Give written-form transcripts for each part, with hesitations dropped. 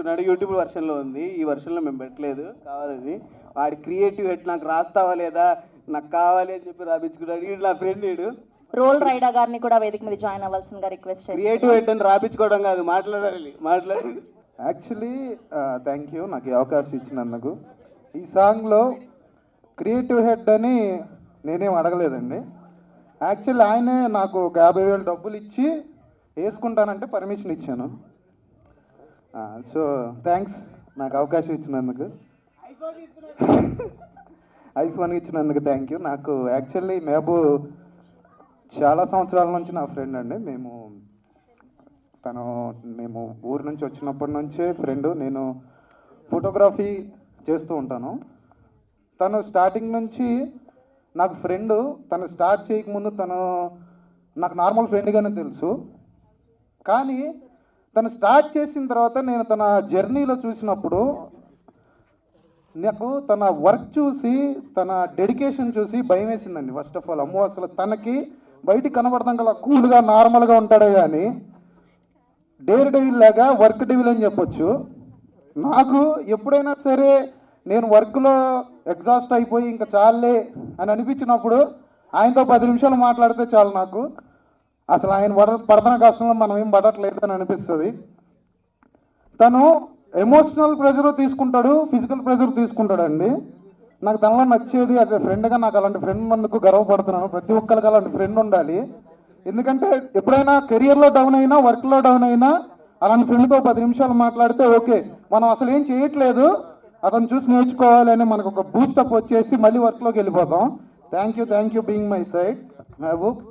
రాపించుకున్నాడు. YouTube వర్షన్లో ఉంది, ఈ వర్షన్లో మేము పెట్టలేదు. కావాలని వాడి క్రియేటివ్ హెడ్ నాకు రాస్తావా లేదా, నాకు కావాలి అని చెప్పి రాపించుకున్నాడు. వీడు నా ఫ్రెండ్. వీడు రోల్ రైడా గారిని కూడా వేదిక మీద జాయిన్ అవ్వాల్సిందిగా రిక్వెస్ట్ చేస్తాను. క్రియేటివ్ హెడ్ అని రాపించుకోవడం కాదు, మాట్లాడాలి. యాక్చువల్లీ థ్యాంక్ యూ నాకు ఈ అవకాశం ఇచ్చినందుకు. ఈ సాంగ్లో క్రియేటివ్ హెడ్ అని నేనేం అడగలేదండి. యాక్చువల్లీ ఆయనే నాకు ఒక 50,000 డబ్బులు ఇచ్చి వేసుకుంటానంటే పర్మిషన్ ఇచ్చాను. సో థ్యాంక్స్ నాకు అవకాశం ఇచ్చినందుకు, ఐఫోన్ ఇచ్చినందుకు థ్యాంక్ యూ. నాకు యాక్చువల్లీ చాలా సంవత్సరాల నుంచి నా ఫ్రెండ్ అండి. మేము ఊరు నుంచి వచ్చినప్పటి నుంచే ఫ్రెండ్. నేను ఫోటోగ్రఫీ చేస్తూ ఉంటాను. తను స్టార్టింగ్ నుంచి నాకు ఫ్రెండ్. తను స్టార్ట్ చేయకముందు తను నాకు నార్మల్ ఫ్రెండ్గానే తెలుసు. కానీ తను స్టార్ట్ చేసిన తర్వాత నేను తన జర్నీలో చూసినప్పుడు నాకు తన వర్క్ చూసి, తన డెడికేషన్ చూసి భయం వేసిందండి. ఫస్ట్ ఆఫ్ ఆల్ అమ్మో, అసలు తనకి బయటికి కనబడతాం కదా కూల్గా నార్మల్గా ఉంటాడే కానీ డేర్ డెవిల్ లాగా వర్క్ డెవిల్ అని చెప్పొచ్చు. నాకు ఎప్పుడైనా సరే నేను వర్క్లో ఎగ్జాస్ట్ అయిపోయి ఇంకా చాలే అని అనిపించినప్పుడు ఆయనతో 10 నిమిషాలు మాట్లాడితే చాలు. నాకు అసలు ఆయన పడుతున్న కష్టంలో మనం ఏం పడట్లేదు అని అనిపిస్తుంది. తను ఎమోషనల్ ప్రెజర్ తీసుకుంటాడు, ఫిజికల్ ప్రెజర్ తీసుకుంటాడండి. నాకు తనలో నచ్చేది అదే ఫ్రెండ్గా నాకు అలాంటి ఫ్రెండ్ ఉన్నందుకు గర్వపడుతున్నాను. ప్రతి ఒక్కరికి అలాంటి ఫ్రెండ్ ఉండాలి. ఎందుకంటే ఎప్పుడైనా కెరియర్లో డౌన్ అయినా, వర్క్లో డౌన్ అయినా అలాంటి ఫ్రెండ్తో 10 నిమిషాలు మాట్లాడితే ఓకే, మనం అసలు ఏం చేయట్లేదు, అతను చూసి నేర్చుకోవాలి అని మనకు ఒక బూస్టప్ వచ్చేసి మళ్ళీ వర్క్లోకి వెళ్ళిపోతాం. Thank you being my side Mehaboob.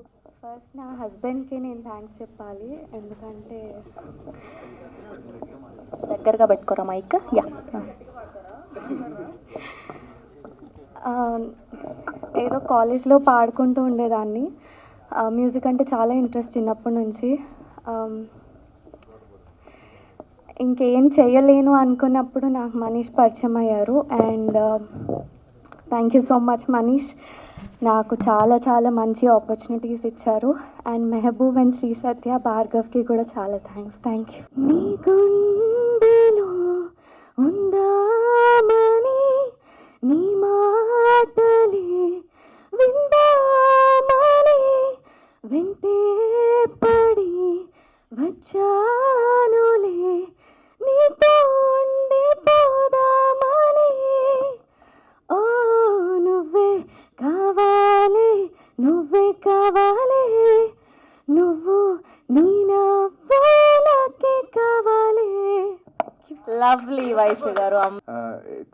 First నా హస్బెండ్కి నేను థ్యాంక్స్ చెప్పాలి. ఎందుకంటే దగ్గరగా పెట్టుకోరా మైక్. యా, ఏదో కాలేజ్లో పాడుకుంటూ ఉండేదాన్ని. మ్యూజిక్ అంటే చాలా ఇంట్రెస్ట్ చిన్నప్పటి నుంచి. ఇంకేం చేయలేను అనుకున్నప్పుడు నాకు మనీష్ పరిచయం అయ్యారు. And thank you so much Manish, నాకు చాలా చాలా మంచి ఆపర్చునిటీస్ ఇచ్చారు. అండ్ మెహబూబ్ అండ్ శ్రీ సత్య, భార్గవ్కి కూడా చాలా థ్యాంక్ యూ. నీ గుండెలో ఉందామని నీ మాటలే విందామని వెంటే పడి వచ్చానులే, నీతో ఉండిపోదామని. ఓ నువ్వే కావాలి, నువ్వు నీ నవ్వు నాకే కావాలి. లవ్లీ వైషు గారు.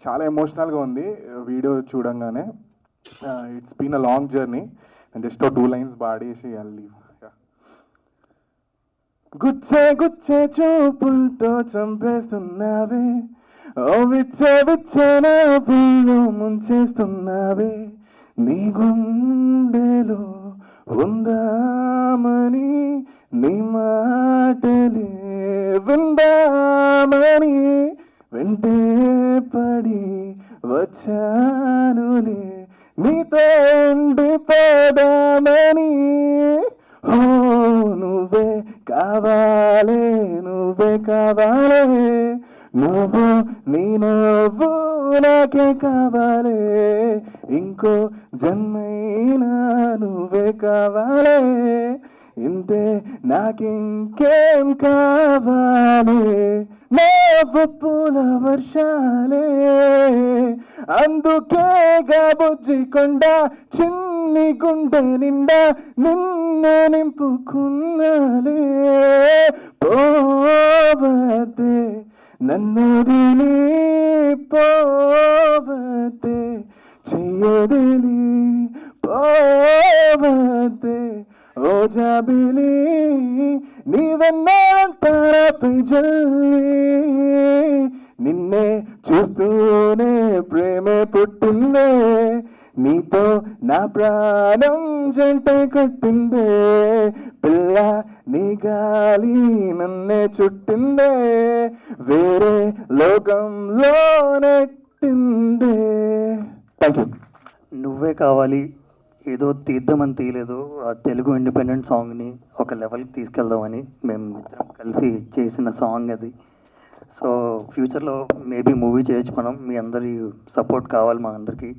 చాలా ఎమోషనల్గా ఉంది వీడియో చూడంగానే. It's been a long journey and just 2 lines పాడేసి లీవ్. గుచ్చే చూపులతో చంపేస్తున్నావే, ఓ విచ్చన పుల్లో ముంచేస్తున్నావే, నీ గుండెలో ఉందామని నీ మాటలే విందామని వెంటే పడి వచ్చానులే, నీతో ఉండిపోదామని. ఓ నువ్వే కావాలి, నువ్వు నీ నవ్వు నాకే కావాలి, ఇంకో జన్మైనా నువ్వే కావాలి, ఇంతే నాకింకేం కావాలి. నవ్వు పూల వర్షాలే, అందుకేగా బుజ్జికొండ చిన్ని గుండె నిండా నిన్ను నింపుకున్నాలే. పోవద్దే నన్నుదిలి పోవద్దే, చెయ్యొదిలి పోవద్దే, ఓ జాబిలి నీవెన్నంతరపై జల్లి, నిన్నే చూస్తూనే ప్రేమే పుట్టిందే, నీతో నా ప్రాణం జంట కట్టిందే, పిల్ల నీ గాలి నన్నే చుట్టిందే, వేరే లోకంలో నెట్టిందే. Thank you. నువ్వే కావాలి ఏదో తీద్దామని తీయలేదు, ఆ తెలుగు ఇండిపెండెంట్ సాంగ్ని ఒక లెవెల్కి తీసుకెళ్దామని మేము ఇద్దరం కలిసి చేసిన సాంగ్ అది. సో ఫ్యూచర్లో మేబీ మూవీ చేయొచ్చు మనం. మీ అందరి సపోర్ట్ కావాలి మా అందరికీ.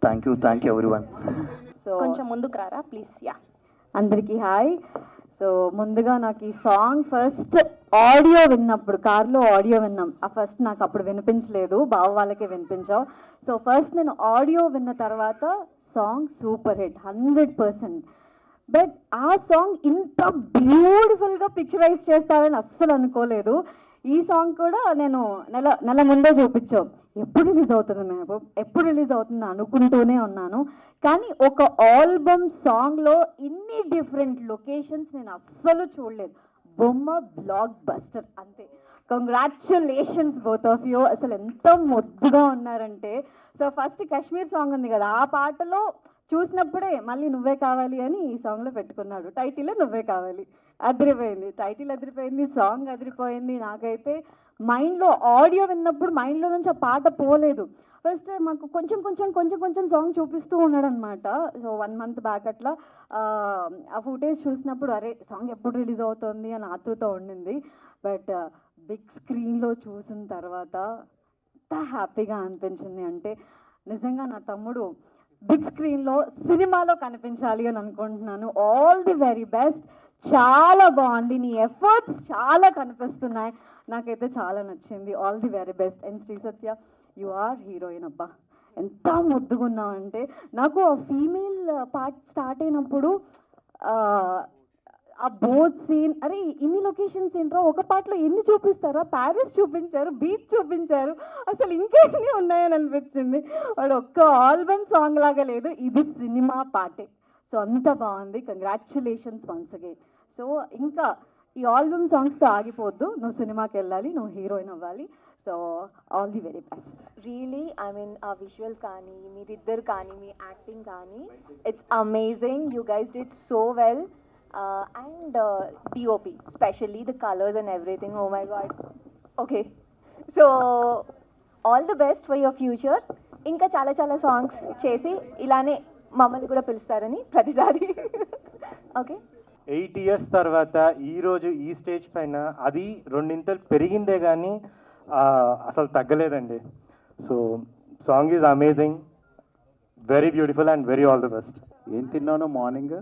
Thank you everyone. సో కొంచెం ముందుకు రారా ప్లీజ్. యా, అందరికీ హాయ్. సో ముందుగా నాకు ఈ సాంగ్ ఫస్ట్ ఆడియో విన్నప్పుడు, కార్లో ఆడియో విన్నాం. ఆ ఫస్ట్ నాకు అప్పుడు వినిపించలేదు, బావ వాళ్ళకే వినిపించావు. సో ఫస్ట్ నేను ఆడియో విన్న తర్వాత సాంగ్ సూపర్ హిట్ 100%. బట్ ఆ సాంగ్ ఇంత బ్యూటిఫుల్గా పిక్చరైజ్ చేస్తారని అస్సలు అనుకోలేదు. ఈ సాంగ్ కూడా నేను నెల ముందే చూపించాం, ఎప్పుడు రిలీజ్ అవుతుంది మెహబూబ్, ఎప్పుడు రిలీజ్ అవుతుంది అనుకుంటూనే ఉన్నాను. కానీ ఒక ఆల్బమ్ సాంగ్లో ఇన్ని డిఫరెంట్ లొకేషన్స్ నేను అస్సలు చూడలేదు. బొమ్మ బ్లాక్ బస్టర్ అంతే. Congratulations both of you. అసలు ఎంత ముద్దుగా ఉన్నారంటే, సో ఫస్ట్ కాశ్మీర్ సాంగ్ ఉంది కదా, ఆ పాటలో చూసినప్పుడే మళ్ళీ నువ్వే కావాలి అని ఈ సాంగ్లో పెట్టుకున్నాడు. టైటిల్ నువ్వే కావాలి, అదిరిపోయింది. టైటిల్ అదిరిపోయింది, సాంగ్ అదిరిపోయింది. నాకైతే మైండ్లో ఆడియో విన్నప్పుడు మైండ్లో నుంచి ఆ పాట పోలేదు. ఫస్ట్ మాకు కొంచెం సాంగ్ చూపిస్తూ ఉన్నాడు అనమాట. సో 1 month బ్యాక్ అట్లా ఆ ఫుటేజ్ చూసినప్పుడు అరే సాంగ్ ఎప్పుడు రిలీజ్ అవుతుంది అని ఆతృత ఉండింది. బట్ బిగ్ స్క్రీన్లో చూసిన తర్వాత ఎంత హ్యాపీగా అనిపించింది అంటే, నిజంగా నా తమ్ముడు బిగ్ స్క్రీన్లో సినిమాలో కనిపించాలి అని అనుకుంటున్నాను. All the very best. చాలా బాగుంది, నీ ఎఫర్ట్స్ చాలా కనిపిస్తున్నాయి, నాకైతే చాలా నచ్చింది. All the very best. And Sri Satya, you are heroine. అబ్బా ఎంత ముద్దుగున్నావు అంటే, నాకు ఆ ఫీమేల్ పార్ట్ స్టార్ట్ అయినప్పుడు ఆ బోట్ సీన్, అరే ఇన్ని లొకేషన్స్ ఏంట్రా, ఒక పాటలో ఎన్ని చూపిస్తారా, ప్యారిస్ చూపించారు, బీచ్ చూపించారు, అసలు ఇంకెన్ని ఉన్నాయని అనిపించింది. వాడు ఒక్క ఆల్బమ్ సాంగ్ లాగా లేదు, ఇది సినిమా పాటే. సో అంత బాగుంది. Congratulations once again. సో ఇంకా ఈ ఆల్బమ్ సాంగ్స్తో ఆగిపోద్దు, నువ్వు సినిమాకి వెళ్ళాలి, నువ్వు హీరోయిన్ అవ్వాలి. So all the very best. Really I mean ఆ విజువల్స్ కానీ, మీరిద్దరు కానీ, మీ యాక్టింగ్ కానీ, it's amazing. You guys did so well. And DOP specially the colours and everything, oh my god. Okay, so all the best for your future. ఇంకా చాలా చాలా songs చేసి ఇలానే మమ్మల్ని కూడా పిలుస్తారని ప్రతిసారి. ఓకే, 8 years తర్వాత ఈరోజు ఈ స్టేజ్ పైన అది 2 పెరిగిందే కానీ అసలు తగ్గలేదండి. So song is amazing, very beautiful and very all the best. ఏం తిన్నాను మార్నింగ్,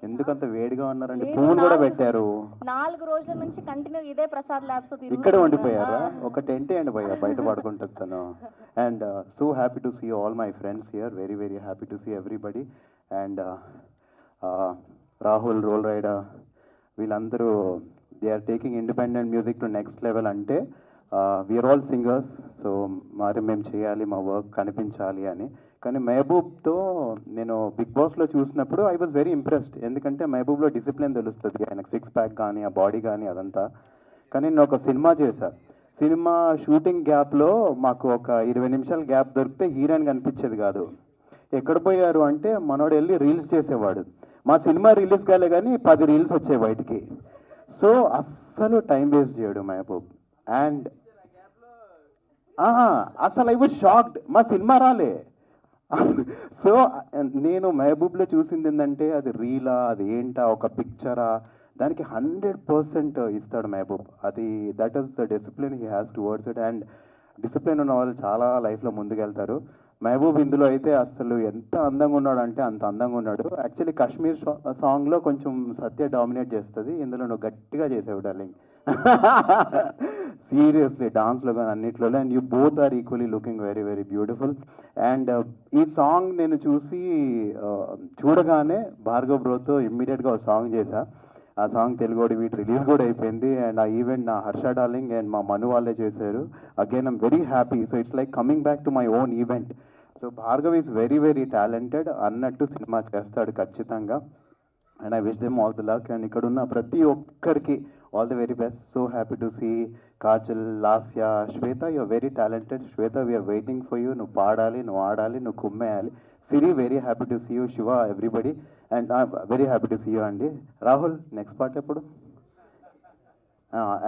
ఎందుకంత వేడిగా ఉన్నారండి? పువ్వులు కూడా పెట్టారు. 4 రోజుల నుంచి కంటిన్యూ ఇదే ప్రసాద్ ల్యాబ్స్ ఇక్కడ ఉండిపోయారా? ఒక టెంట్ అండి భయ్య, బయట పడుకుంటాను. And so happy to see all my friends here, very very happy to see everybody. And Rahul, Roll Rider, వీళ్ళందరూ they are taking independent music to next level. అంటే వీఆర్ ఆల్ సింగర్స్, సో మరి మేము చేయాలి, మా వర్క్ కనిపించాలి అని. కానీ మెహబూబ్తో నేను బిగ్ బాస్లో చూసినప్పుడు ఐ వాజ్ వెరీ ఇంప్రెస్డ్. ఎందుకంటే మెహబూబ్లో డిసిప్లిన్ తెలుస్తుంది, ఆయనకు 6 pack కానీ ఆ బాడీ కానీ అదంతా. కానీ నేను ఒక సినిమా చేశాను, సినిమా షూటింగ్ గ్యాప్లో మాకు ఒక 20 నిమిషాల గ్యాప్ దొరికితే హీరోయిన్ కనిపించేది కాదు. ఎక్కడ పోయారు అంటే మనోడు వెళ్ళి రీల్స్ చేసేవాడు. మా సినిమా రిలీజ్ కాలే కానీ 10 రీల్స్ వచ్చాయి బయటికి. సో అస్సలు టైం వేస్ట్ చేయడు మెహబూబ్. అండ్ అసలు ఐ వాజ్ షాక్డ్, మా సినిమా రాలే. సో నేను మెహబూబ్లో చూసింది ఏంటంటే, అది రీలా, అది ఏంటా, ఒక పిక్చరా, దానికి 100% ఇస్తాడు మెహబూబ్. అది that is the discipline he has towards it. And discipline ఉన్న వాళ్ళు చాలా లైఫ్లో ముందుకెళ్తారు. మెహబూబ్ ఇందులో అయితే అసలు ఎంత అందంగా ఉన్నాడు అంటే అంత అందంగా ఉన్నాడు. యాక్చువల్లీ కాశ్మీర్ సాంగ్లో కొంచెం సత్య డామినేట్ చేస్తుంది, ఇందులో నువ్వు గట్టిగా చేసావు డార్లింగ్. సీరియస్లీ డాన్స్లో కానీ అన్నిట్లో. And you both are equally looking very very beautiful. And ఈ సాంగ్ నేను చూడగానే భార్గవ్ బ్రోతో ఇమ్మీడియట్గా ఒక సాంగ్ చేశా. ఆ సాంగ్ తెలుగు వీటి రిలీజ్ కూడా అయిపోయింది. అండ్ ఆ ఈవెంట్ నా హర్ష డార్లింగ్ అండ్ మా మను వాళ్ళే చేశారు. Again I'm very happy. So it's like coming back to my own event. So Bhargav is very very talented, అన్నట్టు సినిమా చేస్తాడు ఖచ్చితంగా. And I wish them all the luck. And ఇక్కడ ఉన్న ప్రతి ఒక్కరికి all the very best. So happy to see Kajal, Lasya, Shweta, you are very talented. Shweta, we are waiting for you. నువ్వు పాడాలి, నువ్వు ఆడాలి, నువ్వు కుమ్మేయాలి. Siri, very happy to see you. Shiva, everybody, and very happy to see you అండి. రాహుల్, నెక్స్ట్ పార్ట్ ఎప్పుడు?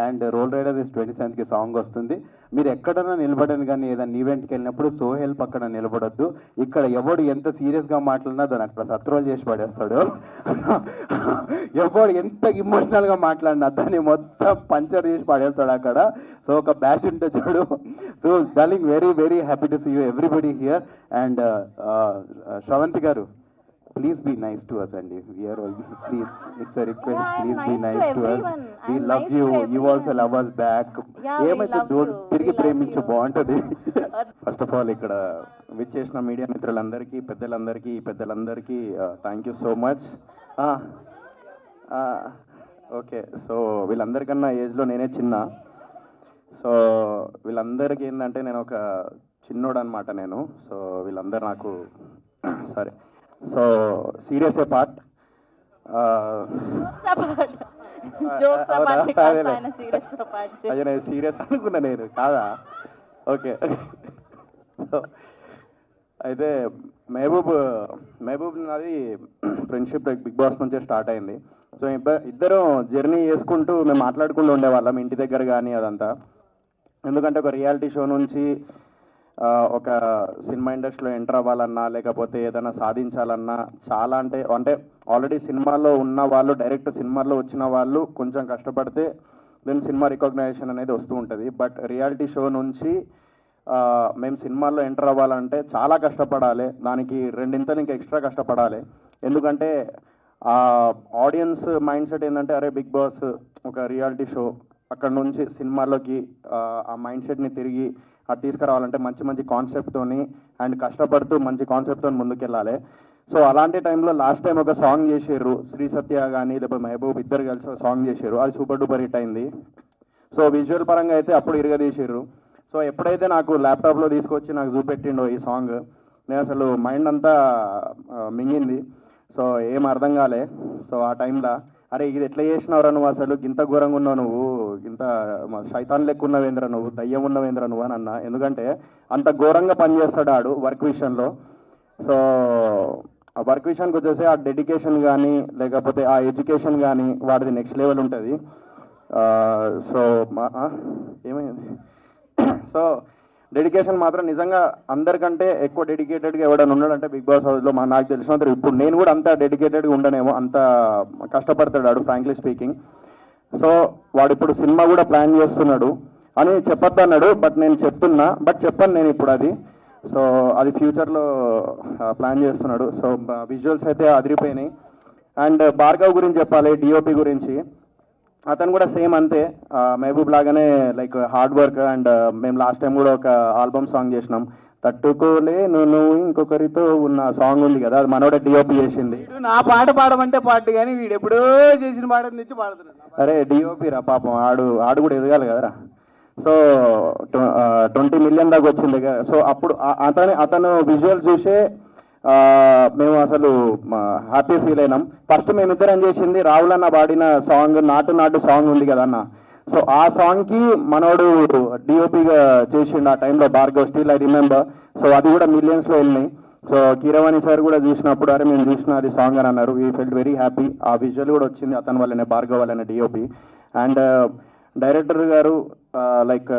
And Roll Rida is 27th song వస్తుంది. మీరు ఎక్కడైనా నిలబడని కానీ ఏదైనా ఈవెంట్కి వెళ్ళినప్పుడు సోహెల్ పక్కన నిలబడొద్దు. ఇక్కడ ఎవడు ఎంత సీరియస్గా మాట్లాడినా దాన్ని అక్కడ సత్రోలు చేసి పడేస్తాడు. ఎవడు ఎంత ఇమోషనల్గా మాట్లాడినా దాన్ని మొత్తం పంచర్ చేసి పడేస్తాడు అక్కడ. సో ఒక బ్యాచ్ ఉంటే చూడు. So darling, very very happy to see you everybody here. And Sravanthi గారు, please be nice to us, and we are all, please, it's a request, Yeah, I'm please be nice nice to to us. everyone. We I'm love nice you, to you also everyone. love us back. Yeah, we ఏమైతే love దూరం you. తిరిగి We love ప్రేమించు you. బాగుంటుంది. First of all ఇక్కడ విచ్చేసిన media మిత్రులందరికీ, పెద్దలందరికీ thank you so much. Okay, so వీళ్ళందరికన్నా ఏజ్లో నేనే చిన్న. సో వీళ్ళందరికీ ఏంటంటే నేను ఒక చిన్నోడు అనమాట నేను. సో వీళ్ళందరూ నాకు సరే. So serious a part, jokes apart, serious apart. అయ్యో నేను సీరియస్ అనుకున్నా, నేను కాదా? ఓకే. సో అయితే మహబూబ్ నాది ఫ్రెండ్షిప్ బిగ్ బాస్ నుంచే స్టార్ట్ అయింది. సో ఇద్దరం జర్నీ చేసుకుంటూ మేము మాట్లాడుకుంటూ ఉండేవాళ్ళం ఇంటి దగ్గర కానీ అదంతా. ఎందుకంటే ఒక రియాలిటీ షో నుంచి ఒక సినిమా ఇండస్ట్రీలో ఎంటర్ అవ్వాలన్నా లేకపోతే ఏదైనా సాధించాలన్నా చాలా అంటే ఆల్రెడీ సినిమాలో ఉన్న వాళ్ళు, డైరెక్ట్ సినిమాలో వచ్చిన వాళ్ళు కొంచెం కష్టపడితే దెన్ సినిమా రికగ్నైజేషన్ అనేది వస్తూ ఉంటుంది. బట్ రియాలిటీ షో నుంచి మేము సినిమాల్లో ఎంటర్ అవ్వాలంటే చాలా కష్టపడాలి, దానికి రెండింతలు ఇంకా ఎక్స్ట్రా కష్టపడాలి. ఎందుకంటే ఆడియన్స్ మైండ్ సెట్ ఏంటంటే అరే బిగ్ బాస్ ఒక రియాలిటీ షో, అక్కడ నుంచి సినిమాల్లోకి ఆ మైండ్ సెట్ని తిరిగి అది తీసుకురావాలంటే మంచి మంచి కాన్సెప్ట్తోని అండ్ కష్టపడుతూ మంచి కాన్సెప్ట్తో ముందుకెళ్ళాలి. సో అలాంటి టైంలో లాస్ట్ టైం ఒక సాంగ్ చేసారు, శ్రీ సత్య కానీ లేకపోతే మహబూబ్ ఇద్దరు కలిసి ఒక సాంగ్ చేసారు, అది సూపర్ డూపర్ హిట్ అయింది. సో విజువల్ పరంగా అయితే అప్పుడు ఇరగదీసారు. సో ఎప్పుడైతే నాకు ల్యాప్టాప్లో తీసుకొచ్చి నాకు చూపెట్టిండో ఈ సాంగ్, నేను అసలు మైండ్ అంతా మింగింది. సో ఏం అర్థం కాలే. సో ఆ టైంలో అరే ఇది ఎట్లా చేసినావురా నువ్వు, అసలు ఇంత ఘోరంగా ఉన్నావు నువ్వు, ఇంత శైతాన్ లెక్క ఉన్నవేంద్ర నువ్వు, దయ్యం ఉన్నవేంద్ర నువ్వు అని అన్నా. ఎందుకంటే అంత ఘోరంగా పనిచేస్తాడు ఆడు వర్క్ విషయంలో. సో ఆ వర్క్ విషయానికి వచ్చేసి ఆ డెడికేషన్ కానీ లేకపోతే ఆ ఎడ్యుకేషన్ కానీ వాడిది నెక్స్ట్ లెవెల్ ఉంటుంది. సో ఏమైంది? సో డెడికేషన్ మాత్రం నిజంగా అందరికంటే ఎక్కువ డెడికేటెడ్గా ఎవడైనా ఉన్నాడంటే బిగ్ బాస్ హౌస్లో నాకు తెలిసినంత. ఇప్పుడు నేను కూడా అంత డెడికేటెడ్గా ఉండనేమో, అంత కష్టపడతాడు ఆడు ఫ్రాంక్లీ స్పీకింగ్. సో వాడు ఇప్పుడు సినిమా కూడా ప్లాన్ చేస్తున్నాడు అని చెప్పొద్దు అన్నాడు, బట్ నేను చెప్పాను నేను ఇప్పుడు అది. సో అది ఫ్యూచర్లో ప్లాన్ చేస్తున్నాడు. సో విజువల్స్ అయితే అదిరిపోయినాయి. అండ్ భార్గవ్ గురించి చెప్పాలి, డిఓపి గురించి. అతను కూడా సేమ్ అంతే, మహబూబ్ లాగానే లైక్ హార్డ్ వర్క్. అండ్ మేము లాస్ట్ టైం కూడా ఒక ఆల్బమ్ సాంగ్ చేసినాం, తట్టుకోలేను నువ్వు ఇంకొకరితో ఉన్న సాంగ్ ఉంది కదా, అది మనోడే డిఓపి చేసింది. నా పాట పాడమంటే పాట కానీ వీడు ఎప్పుడో చేసిన పాట తెచ్చి పాడుతున్నాడు. అరే డిఓపి రా పాపం, ఆడు కూడా ఎదగాలి కదరా. సో 20 million దాకా వచ్చింది కదా. సో అప్పుడు అతను విజువల్ చూసే మేము అసలు హ్యాపీ ఫీల్ అయినాం. ఫస్ట్ మేమిద్దరం చేసింది రాహుల్ అన్న పాడిన సాంగ్, నాటు సాంగ్ ఉంది కదా అన్న. సో ఆ సాంగ్కి మనోడు డిఓపిగా చేసిండు ఆ టైంలో, Bhargav, still I remember. So అది కూడా మిలియన్స్లో వెళ్ళినాయి. సో కీరవాణి సార్ కూడా చూసినప్పుడు అరే మేము చూసిన అది సాంగ్ అని అన్నారు. We felt very happy. ఆ విజువల్ కూడా వచ్చింది అతని వల్లనే, భార్గవ్ వల్లనే డిఓపి. అండ్ డైరెక్టర్ గారు లైక్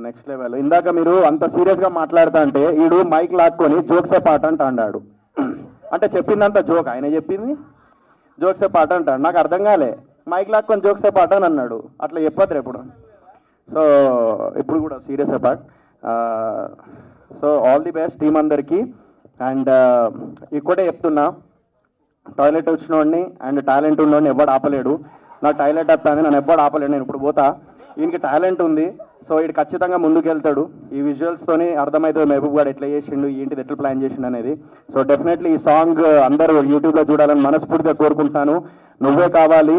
నెక్స్ట్ లెవెల్. ఇందాక మీరు అంత సీరియస్గా మాట్లాడుతా అంటే ఈడు మైక్ లాక్కొని జోక్సే పాట అంటాడు. అంటే చెప్పిందంతా జోక్, ఆయన చెప్పింది జోక్సే పాట అంటాడు. నాకు అర్థం కాలే, మైక్ లాక్కొని జోక్సే పాట అని అన్నాడు. అట్లా చెప్పద్దు ఎప్పుడు. సో ఇప్పుడు కూడా serious part. So all the best team అందరికీ. అండ్ ఇక్కడే చెప్తున్నా, టాయిలెట్ వచ్చినోడిని అండ్ టాలెంట్ ఉన్నోడిని ఎవడు ఆపలేడు. నాకు టాయిలెట్ వస్తుంది, నన్ను ఎవ్వడు ఆపలేడు. నేను ఇప్పుడు పోతా, ఈయనకి టాలెంట్ ఉంది. సో వీడు ఖచ్చితంగా ముందుకెళ్తాడు. ఈ విజువల్స్తోని అర్థమవుతుంది మహబూబ్ గారు ఎట్లా చేసిండు, ఏంటిది ఎట్లా ప్లాన్ చేసిండు అనేది. సో డెఫినెట్లీ ఈ సాంగ్ అందరూ యూట్యూబ్లో చూడాలని మనస్ఫూర్తిగా కోరుకుంటున్నాను. నువ్వే కావాలి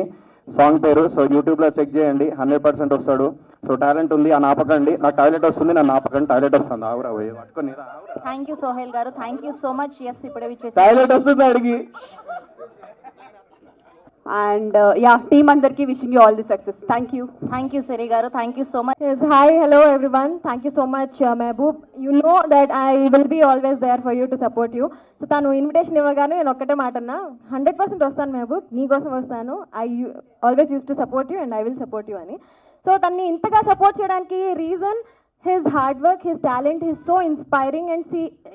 సాంగ్ పేరు. సో యూట్యూబ్లో చెక్ చేయండి, 100% వస్తాడు. సో టాలెంట్ ఉంది అని ఆపకండి. నాకు టాయిలెట్ వస్తుంది, నన్ను ఆపకండి. టాయిలెట్ వస్తుంది, ఆవురా పట్టుకొని. Thank you Sohel garu, thank you so much. Yes ఇప్పుడే విచ్చేసి టాయిలెట్ వస్తుంది అడిగి. అండ్ యా, టీమ్ అందరికీ wishing you all the success. Thank you. Thank you Siri garu, thank you so much. Yes, hi, hello everyone. Thank you so much, Mehboob. You know that I will be always there for you to support you. So తను invitation ఇవ్వగానే నేను ఒక్కటే మాట అన్నా, 100% వస్తాను మెహబూబ్, నీకోసం వస్తాను. I always used to support you and I will support you అని. సో తన్ని ఇంతగా సపోర్ట్ చేయడానికి reason his hard work, his talent, his so inspiring and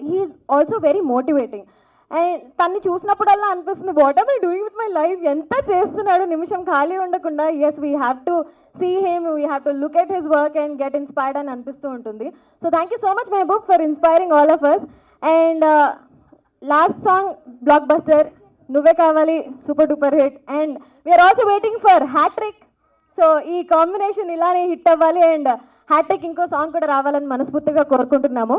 he's also very motivating. And తన్ని చూసినప్పుడల్లా అనిపిస్తుంది what are I doing with my life, ఎంత చేస్తున్నాడు నిమిషం ఖాళీ ఉండకుండా. Yes we have to see him, we have to look at his work and get inspired అని అనిపిస్తూ ఉంటుంది. So thank you so much Mehaboob for inspiring all of us. And last song blockbuster, నువ్వే కావాలి, super duper hit. And we're also waiting for hat trick. So ఈ combination ఇలానే hit అవ్వాలి and hat trick ఇంకో song కూడా రావాలని మనస్ఫూర్తిగా కోరుకుంటున్నాము.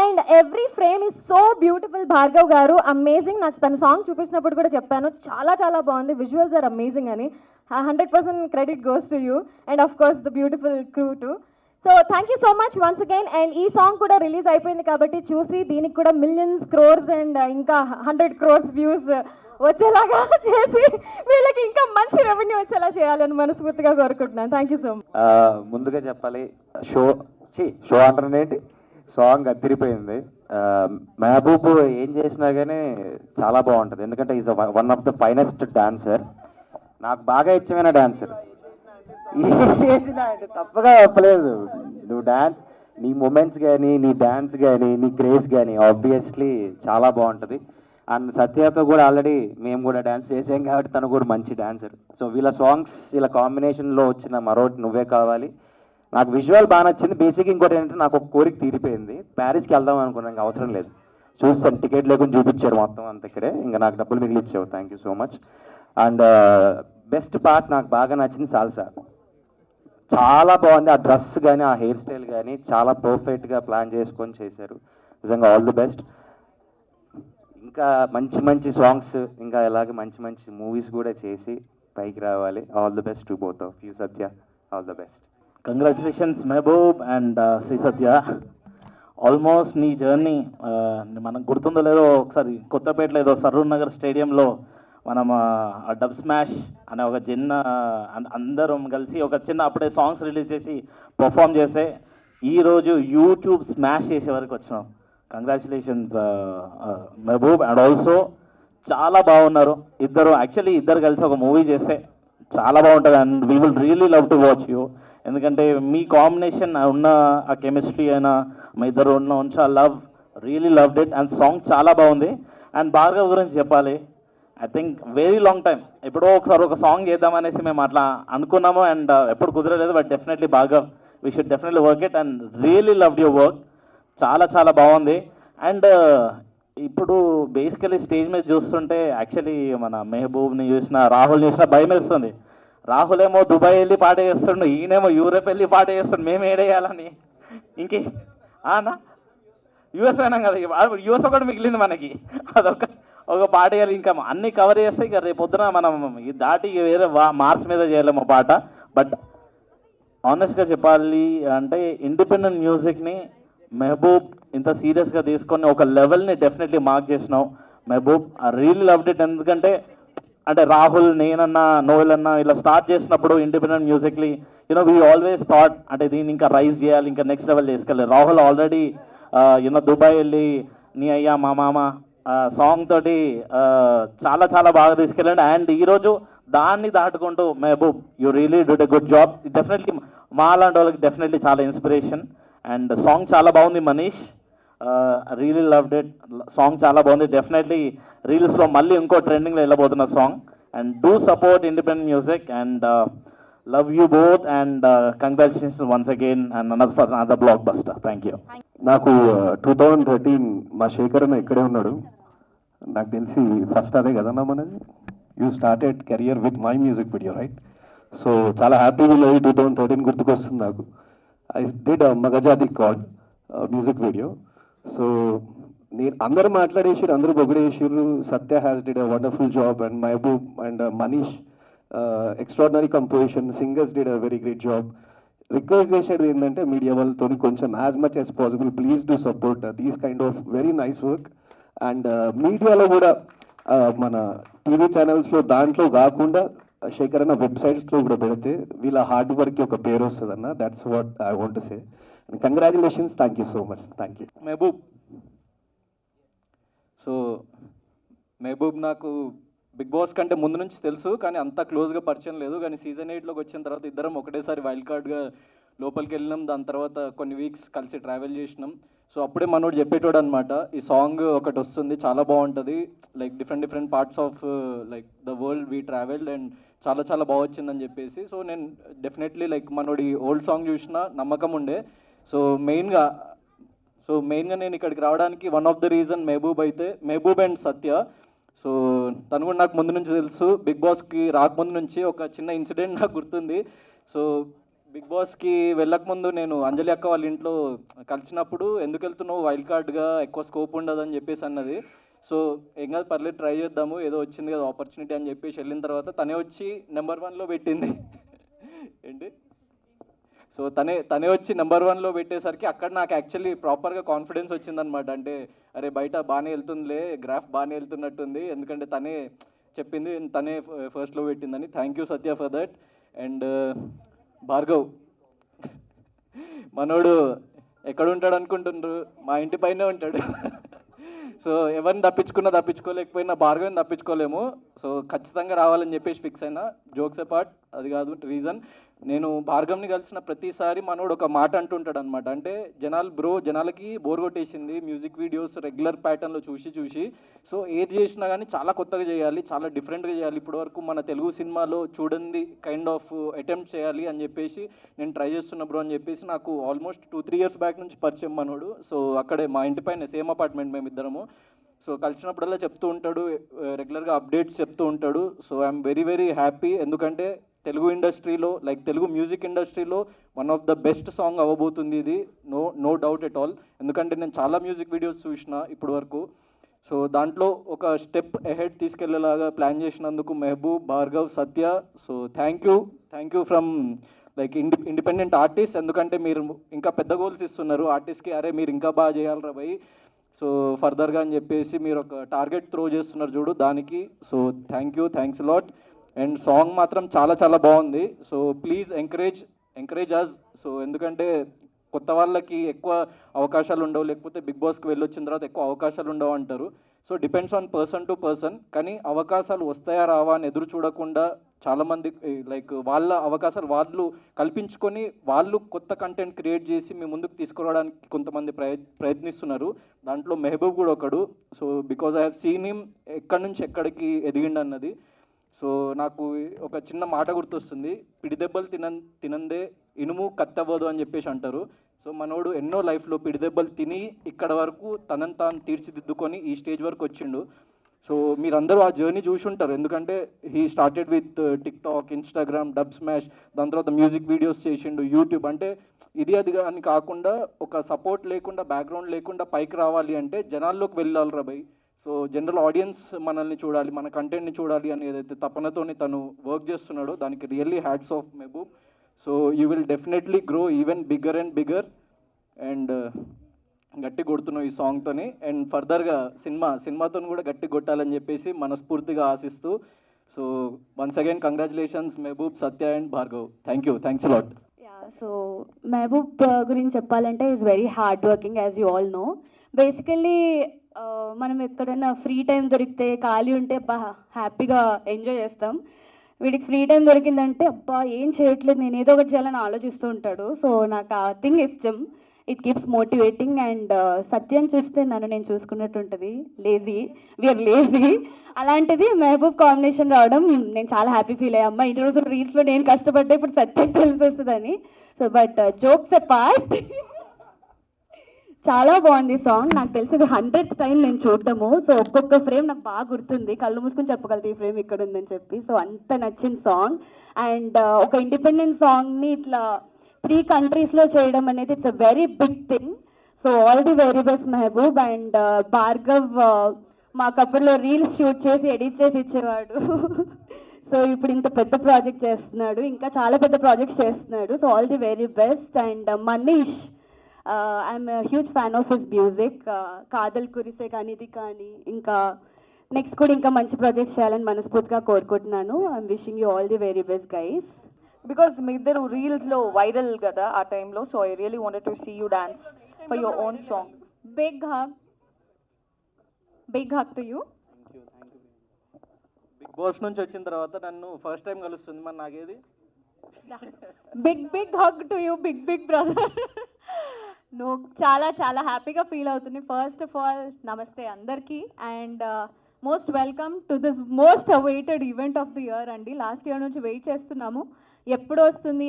And every frame is so beautiful. Bhargav గారు అమేజింగ్. నాకు తన సాంగ్ చూపించినప్పుడు కూడా చెప్పాను చాలా చాలా బాగుంది, విజువల్స్ ఆర్ అమేజింగ్ అని. 100% credit goes to you and of course the beautiful crew to. So thank you so much once again. And ఈ సాంగ్ కూడా రిలీజ్ అయిపోయింది కాబట్టి చూసి దీనికి కూడా మిలియన్స్, క్రోర్స్ అండ్ ఇంకా 100 crores వ్యూస్ వచ్చేలాగా చేసి వీళ్ళకి ఇంకా మంచి రెవెన్యూ వచ్చేలా చేయాలని మనస్ఫూర్తిగా కోరుకుంటున్నాను. Thank you so much. ముందుగా చెప్పాలి, షో అంటారేంటి, సాంగ్ అదిరిపోయింది. మెహబూబ్ ఏం చేసినా కానీ చాలా బాగుంటుంది, ఎందుకంటే is one of the finest dancer. నాకు బాగా ఇష్టమైన డాన్సర్. ఏం చేసినా తప్పగా చెప్పలేదు. నువ్వు డాన్స్, నీ మూమెంట్స్ కానీ, నీ డాన్స్ కానీ, నీ క్రేజ్ కానీ ఆబ్వియస్లీ చాలా బాగుంటుంది. అండ్ సత్యతో కూడా ఆల్రెడీ మేము కూడా డాన్స్ చేసాం కాబట్టి తను కూడా మంచి డాన్సర్. సో వీళ్ళ సాంగ్స్, వీళ్ళ కాంబినేషన్లో వచ్చిన మరోటి నువ్వే కావాలి. నాకు విజువల్ బాగా నచ్చింది. బేసిక్ ఇంకోటి ఏంటంటే నాకు ఒక కోరిక తీరిపోయింది, ప్యారిస్కి వెళ్దాం అనుకున్నాను, ఇంకా అవసరం లేదు. చూస్తాను, టికెట్ లేకుండా చూపించారు మొత్తం అంత ఇక్కడే, ఇంకా నాకు డబ్బులు మిగిలిచ్చావు. Thank you so much. And best part నాకు బాగా నచ్చింది సాల్సా. చాలా బాగుంది. ఆ డ్రెస్ కానీ, ఆ హెయిర్ స్టైల్ కానీ చాలా పర్ఫెక్ట్గా ప్లాన్ చేసుకొని చేశారు. నిజంగా ఆల్ ది బెస్ట్. ఇంకా మంచి మంచి సాంగ్స్, ఇంకా ఇలాగే మంచి మంచి మూవీస్ కూడా చేసి పైకి రావాలి. All the best to both of you. Satya, all the best. Congratulations Mehaboob and Sri Satya. Almost నీ జర్నీ మనకు గుర్తుందో లేదో, ఒకసారి కొత్తపేటలో ఏదో సరూర్ నగర్ స్టేడియంలో మనం డబ్ స్మాష్ అనే ఒక చిన్న అందరం కలిసి ఒక చిన్న అప్పుడే సాంగ్స్ రిలీజ్ చేసి పర్ఫామ్ చేస్తే ఈరోజు యూట్యూబ్ స్మాష్ చేసే వరకు వచ్చినాం. కంగ్రాచులేషన్స్ మెహబూబ్. అండ్ ఆల్సో చాలా బాగున్నారు ఇద్దరు. యాక్చువల్లీ ఇద్దరు కలిసి ఒక మూవీ చేస్తే చాలా బాగుంటుంది and we will really love to watch you. ఎందుకంటే మీ కాంబినేషన్ ఉన్న ఆ కెమిస్ట్రీ అయినా మీ ఇద్దరు ఉన్న love, really loved it. And song చాలా బాగుంది. అండ్ భార్గవ్ గురించి చెప్పాలి, I think very long time ఎప్పుడో ఒకసారి ఒక సాంగ్ చేద్దామనేసి మేము అట్లా అనుకున్నాము అండ్ ఎప్పుడు కుదరలేదు. But definitely Bhargav, we should definitely work it and really loved your work. చాలా చాలా బాగుంది. అండ్ ఇప్పుడు బేసికలీ స్టేజ్ మీద చూస్తుంటే యాక్చువల్లీ మన మెహబూబ్ని చూసిన, రాహుల్ని చూసినా భయం వేస్తుంది. రాహుల్ ఏమో దుబాయ్ వెళ్ళి పాట చేస్తుండు, ఈయనేమో యూరోప్ వెళ్ళి పాట చేస్తుండు. మేము ఏడేయాలని ఇంకే అన్నా యూఎస్ పోయినాం కదా, యూఎస్ ఒకటి మిగిలింది మనకి, ఒక పాట వేయాలి. ఇంకా అన్ని కవర్ చేస్తే ఇక రేపు పొద్దున మనం దాటి వేరే మార్క్స్ మీద చేయలేము పాట. బట్ ఆనెస్ట్గా చెప్పాలి అంటే ఇండిపెండెంట్ మ్యూజిక్ని మెహబూబ్ ఇంత సీరియస్గా తీసుకొని ఒక లెవెల్ని డెఫినెట్లీ మార్క్ చేసినావు Mehboob. I really loved it. ఎందుకంటే అంటే రాహుల్, నేనన్నా, నోయల్ అన్నా ఇలా స్టార్ట్ చేసినప్పుడు independent musically you know we always thought అంటే దీన్ని ఇంకా రైజ్ చేయాలి, ఇంకా నెక్స్ట్ లెవెల్ తీసుకెళ్ళాలి. రాహుల్ ఆల్రెడీ యూనో దుబాయ్ వెళ్ళి నీ అయ్యా మా మామ సాంగ్ తోటి చాలా చాలా బాగా తీసుకెళ్ళండి. అండ్ ఈరోజు దాన్ని దాటుకుంటూ Mehboob you really did a good job. Definitely మా లాంటి వాళ్ళకి డెఫినెట్లీ చాలా ఇన్స్పిరేషన్. అండ్ సాంగ్ చాలా బాగుంది Manish, really loved it. Song చాలా బాగుంది. డెఫినెట్లీ రీల్స్లో మళ్ళీ ఇంకో ట్రెండింగ్లో వెళ్ళబోతున్న song. And do support independent music and love you both and congratulations once again and another blockbuster. Thank you. నాకు 2013 మా శేఖర్ అన్న ఇక్కడే ఉన్నాడు, నాకు తెలిసి ఫస్ట్ అదే కదన్నా మనది. You started career with my music video right? So చాలా హ్యాపీగా ఉన్నది. 2013 గుర్తుకొస్తుంది నాకు. ఐ డిడ్ మగజాది కాడ్ మ్యూజిక్ వీడియో. సో నేను అందరూ మాట్లాడేసారు, అందరూ పొగిడేసారు. Satya has did a wonderful job and Mehboob and Manish extraordinary composition, singers did a very great job. Request చేసేది ఏంటంటే మీడియా వాళ్ళతో కొంచెం as much as possible please do support these kind of very nice work. And మీడియాలో కూడా మన TV ఛానల్స్లో దాంట్లో కాకుండా శేఖర్ అన్న వెబ్సైట్స్లో కూడా పెడితే వీళ్ళ హార్డ్ వర్క్కి ఒక పేరు వస్తుంది అన్న. That's what I want to say. Congratulations, thank you so much. Thank you. Mehboob. So Mehboob నాకు బిగ్ బాస్ కంటే ముందు నుంచి తెలుసు, కానీ అంత క్లోజ్గా పరిచయం లేదు. కానీ సీజన్ 8లోకి వచ్చిన తర్వాత ఇద్దరం ఒకటేసారి వైల్డ్ కార్డ్గా లోపలికి వెళ్ళినాం. దాని తర్వాత కొన్ని వీక్స్ కలిసి ట్రావెల్ చేసినాం. సో అప్పుడే మనోడు చెప్పేటోడు అనమాట, ఈ సాంగ్ ఒకటి వస్తుంది చాలా బాగుంటుంది, like different parts of like the world we travelled and చాలా చాలా బాగా వచ్చిందని చెప్పేసి. సో నేను డెఫినెట్లీ లైక్ మనోడి ఓల్డ్ సాంగ్ చూసిన నమ్మకం ఉండే. సో మెయిన్గా నేను ఇక్కడికి రావడానికి one of the reason Mehboob and Satya. So తను కూడా నాకు ముందు నుంచి తెలుసు. బిగ్ బాస్కి రాకముందు నుంచి ఒక చిన్న ఇన్సిడెంట్ నాకు గుర్తుంది. సో బిగ్ బాస్కి వెళ్ళకముందు నేను అంజలి అక్క వాళ్ళ ఇంట్లో కలిసినప్పుడు, ఎందుకు వెళ్తున్నావు, వైల్డ్ కార్డ్గా ఎక్కువ స్కోప్ ఉండదని చెప్పేసి అన్నది. సో ఏం కాదు పర్లేదు ట్రై చేద్దాము, ఏదో వచ్చింది కదా ఆపర్చునిటీ అని చెప్పేసి వెళ్ళిన తర్వాత తనే వచ్చి నెంబర్ 1లో పెట్టింది. ఏంటి, సో తనే వచ్చి నెంబర్ 1లో పెట్టేసరికి అక్కడ నాకు యాక్చువల్లీ ప్రాపర్గా కాన్ఫిడెన్స్ వచ్చిందనమాట. అంటే అరే బయట బాగానే వెళ్తుందిలే, గ్రాఫ్ బాగానే వెళ్తున్నట్టుంది, ఎందుకంటే తనే చెప్పింది, తనే ఫస్ట్లో పెట్టిందని. Thank you Satya for that. And Bhargav మనోడు ఎక్కడ ఉంటాడు అనుకుంటుండ్రు, మా ఇంటి పైనే ఉంటాడు. సో ఎవరిని తప్పించుకోలేకపోయినా భార్గవ్ని తప్పించుకోలేము. సో ఖచ్చితంగా రావాలని చెప్పేసి ఫిక్స్ అయినా. జోక్స్ అపార్ట్, అది కాదు రీజన్. నేను భార్గవ్ని కలిసిన ప్రతిసారి మనోడు ఒక మాట అంటుంటాడు అనమాట. అంటే జనాలకి బోర్ కొట్టేసింది మ్యూజిక్ వీడియోస్ రెగ్యులర్ ప్యాటర్న్లో చూసి. సో ఏది చేసినా కానీ చాలా కొత్తగా చేయాలి, చాలా డిఫరెంట్గా చేయాలి, ఇప్పటివరకు మన తెలుగు సినిమాలో చూడండి కైండ్ ఆఫ్ అటెంప్ట్ చేయాలి అని చెప్పేసి నేను ట్రై చేస్తున్నా బ్రో అని చెప్పేసి నాకు ఆల్మోస్ట్ 2-3 ఇయర్స్ బ్యాక్ నుంచి పరిచయం మనోడు. సో అక్కడే మా ఇంటి పైన సేమ్ అపార్ట్మెంట్ మేమిద్దరము. సో కలిసినప్పుడల్లా చెప్తూ ఉంటాడు, రెగ్యులర్గా అప్డేట్స్ చెప్తూ ఉంటాడు. సో ఐఎమ్ వెరీ హ్యాపీ, ఎందుకంటే తెలుగు ఇండస్ట్రీలో లైక్ తెలుగు మ్యూజిక్ ఇండస్ట్రీలో one of the best song అవ్వబోతుంది ఇది, నో డౌట్ ఎట్ ఆల్. ఎందుకంటే నేను చాలా మ్యూజిక్ వీడియోస్ చూసిన ఇప్పటి వరకు. సో దాంట్లో ఒక స్టెప్ అహెడ్ తీసుకెళ్లేలాగా ప్లాన్ చేసినందుకు Mehboob, Bhargav, Satya, so thank you from like independent artist. ఎందుకంటే మీరు ఇంకా పెద్ద గోల్స్ ఇస్తున్నారు ఆర్టిస్ట్కి, అరే మీరు ఇంకా బాగా చేయాలరా భయ్, సో ఫర్దర్గా అని చెప్పేసి మీరు ఒక టార్గెట్ త్రో చేస్తున్నారు చూడు దానికి. So thanks lot. And song మాత్రం చాలా చాలా బాగుంది. So please encourage us. So ఎందుకంటే కొత్త వాళ్ళకి ఎక్కువ అవకాశాలు ఉండవు, లేకపోతే బిగ్ బాస్కి వెళ్ళొచ్చిన తర్వాత ఎక్కువ అవకాశాలు ఉండవు అంటారు. So depends on person to person. కానీ అవకాశాలు వస్తాయా రావా అని ఎదురు చూడకుండా చాలామంది లైక్ వాళ్ళ అవకాశాలు వాళ్ళు కల్పించుకొని వాళ్ళు కొత్త కంటెంట్ క్రియేట్ చేసి మీ ముందుకు తీసుకురావడానికి కొంతమంది ప్రయత్నిస్తున్నారు. దాంట్లో మెహబూబ్ కూడా ఒకడు. So because I have seen him ఎక్కడి నుంచి ఎక్కడికి ఎదిగిండు అన్నది. సో నాకు ఒక చిన్న మాట గుర్తొస్తుంది, పిడిదెబ్బలు తినందే ఇనుము కత్తవ్వదు అని చెప్పేసి అంటారు. సో మనోడు ఎన్నో లైఫ్లో పిడిదెబ్బలు తిని ఇక్కడ వరకు తనని తాను తీర్చిదిద్దుకొని ఈ స్టేజ్ వరకు వచ్చిండు. సో మీరందరూ ఆ జర్నీ చూసి ఉంటారు, ఎందుకంటే he started with TikTok, Instagram, dub smash, దాని తర్వాత మ్యూజిక్ వీడియోస్ చేసిండు, యూట్యూబ్. అంటే ఇది అది అని కాకుండా ఒక సపోర్ట్ లేకుండా, బ్యాక్గ్రౌండ్ లేకుండా పైకి రావాలి అంటే జనాల్లోకి వెళ్ళాలిరా భయ్. సో జనరల్ ఆడియన్స్ మనల్ని చూడాలి, మన కంటెంట్ని చూడాలి అని ఏదైతే తపనతోని తను వర్క్ చేస్తున్నాడో దానికి really hats off Mehboob. So you will definitely grow even bigger and bigger. And గట్టి కొడుతున్నావు ఈ సాంగ్తోని. అండ్ ఫర్దర్గా సినిమాతో కూడా గట్టి కొట్టాలని చెప్పేసి మనస్ఫూర్తిగా ఆశిస్తూ. So once again congratulations Mehaboob, Satya and Bhargav. Thanks lot. So Mehaboob గురించి చెప్పాలంటే is very hard working as you all know. Basically మనం ఎక్కడైనా ఫ్రీ టైం దొరికితే ఖాళీ ఉంటే హ్యాపీగా ఎంజాయ్ చేస్తాం. వీడికి ఫ్రీ టైం దొరికిందంటే అబ్బా ఏం చేయట్లేదు, నేను ఏదో ఒకటి చేయాలని ఆలోచిస్తూ ఉంటాడు. సో నాకు ఆ థింగ్ ఇష్టం, ఇట్ కీప్స్ మోటివేటింగ్. అండ్ సత్యం చూస్తే నేను చూసుకున్నట్టు ఉంటుంది, వీఆర్ లేజీ. అలాంటిది మెహబూబ్ కాంబినేషన్ రావడం నేను చాలా హ్యాపీ ఫీల్ అయ్యా. అమ్మ ఇన్ని రోజులు రీల్స్లో నేను కష్టపడ్డా, ఇప్పుడు సత్యం తెలిసి వస్తుందని. సో బట్ జోక్స్ అపార్ట్, చాలా బాగుంది సాంగ్. నాకు తెలిసి 100th టైం నేను చూడటము. సో ఒక్కొక్క ఫ్రేమ్ నాకు బాగా గుర్తుంది, కళ్ళు మూసుకొని చెప్పగలుగుతా ఈ ఫ్రేమ్ ఇక్కడ ఉందని చెప్పి. సో అంత నచ్చిన సాంగ్. అండ్ ఒక ఇండిపెండెంట్ సాంగ్ని ఇట్లా 3 కంట్రీస్లో చేయడం అనేది it's a very big thing. So all the very best Mehboob. And Bhargav మాకప్పుడులో రీల్స్ షూట్ చేసి ఎడిట్ చేసి ఇచ్చేవాడు. సో ఇప్పుడు ఇంత పెద్ద ప్రాజెక్ట్ చేస్తున్నాడు, ఇంకా చాలా పెద్ద ప్రాజెక్ట్స్ చేస్తున్నాడు. So all the very best. And Manish, I'm huge fan of his music. Kadhal Kurise కానీ ఇది కానీ ఇంకా నెక్స్ట్ కూడా ఇంకా మంచి ప్రాజెక్ట్స్ చేయాలని మనస్ఫూర్తిగా కోరుకుంటున్నాను. I'm wishing you all the very best guys. Because మీ ఇద్దరు రీల్స్లో వైరల్ కదా ఆ టైంలో. So I really wanted to see you dance for your own song. Big hug to you. Bigg Boss నుంచి వచ్చిన తర్వాత నన్ను ఫస్ట్ టైం కలుస్తుంది మరి నాకేది big hug to you big brother. నువ్వు చాలా హ్యాపీగా ఫీల్ అవుతుంది. ఫస్ట్ ఆఫ్ ఆల్ నమస్తే అందరికీ and most welcome to this most awaited event of the year అండి. లాస్ట్ ఇయర్ నుంచి వెయిట్ చేస్తున్నాము ఎప్పుడు వస్తుంది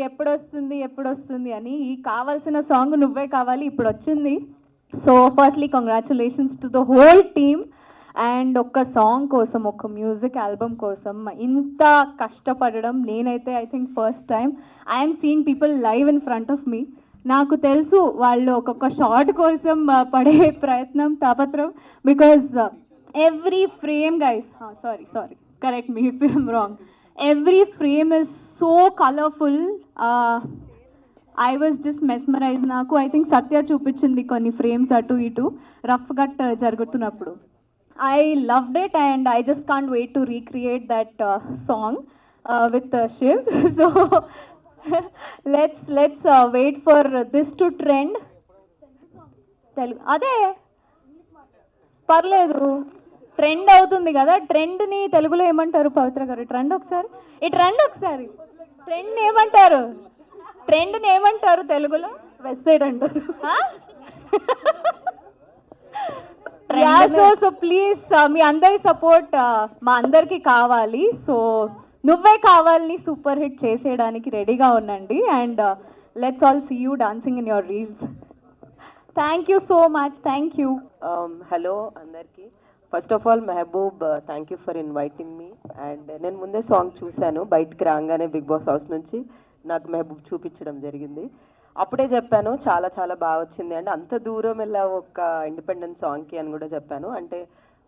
అని. ఈ కావాల్సిన సాంగ్ నువ్వే కావాలి ఇప్పుడు వచ్చింది. So firstly congratulations to the whole team. And ఒక్క సాంగ్ కోసం, ఒక మ్యూజిక్ ఆల్బమ్ కోసం ఇంత కష్టపడడం నేనైతే I think first time I'm seeing people live in front of me. నాకు తెలుసు వాళ్ళు ఒక్కొక్క షార్ట్ కోసం పడే ప్రయత్నం, తాపత్రం, because every frame guys, sorry correct me if I'm wrong, every frame is so colourful. I was just mesmerize. నాకు I think Satya చూపించింది కొన్ని ఫ్రేమ్స్ అటు ఇటు రఫ్ గట్ జరుగుతున్నప్పుడు. I loved it and I just can't wait to recreate that song with Shiv. So let's wait for this to trend. అదే పర్లేదు, trend అవుతుంది కదా. ట్రెండ్ని తెలుగులో ఏమంటారు పవిత్ర గారు? ట్రెండ్ ఒకసారి ట్రెండ్ ఏమంటారు? ట్రెండ్ని ఏమంటారు తెలుగులో? వెస్ట్ సైడ్ అంటారు. సో ప్లీజ్ మీ అందరి సపోర్ట్ మా అందరికి కావాలి. సో నువ్వే కావాలని సూపర్ హిట్ చేసేయడానికి రెడీగా ఉండండి and let's all see you dancing in your reels. Thank you so much. Thank you. Hello అందరికీ. First of all Mehboob, thank you for inviting me. And నేను ముందే సాంగ్ చూశాను, బయటికి రాగానే బిగ్ బాస్ హౌస్ నుంచి నాకు మెహబూబ్ చూపించడం జరిగింది. అప్పుడే చెప్పాను చాలా బాగా వచ్చింది అండ్ అంత దూరం వెళ్ళా ఒక ఇండిపెండెంట్ సాంగ్కి అని కూడా చెప్పాను. అంటే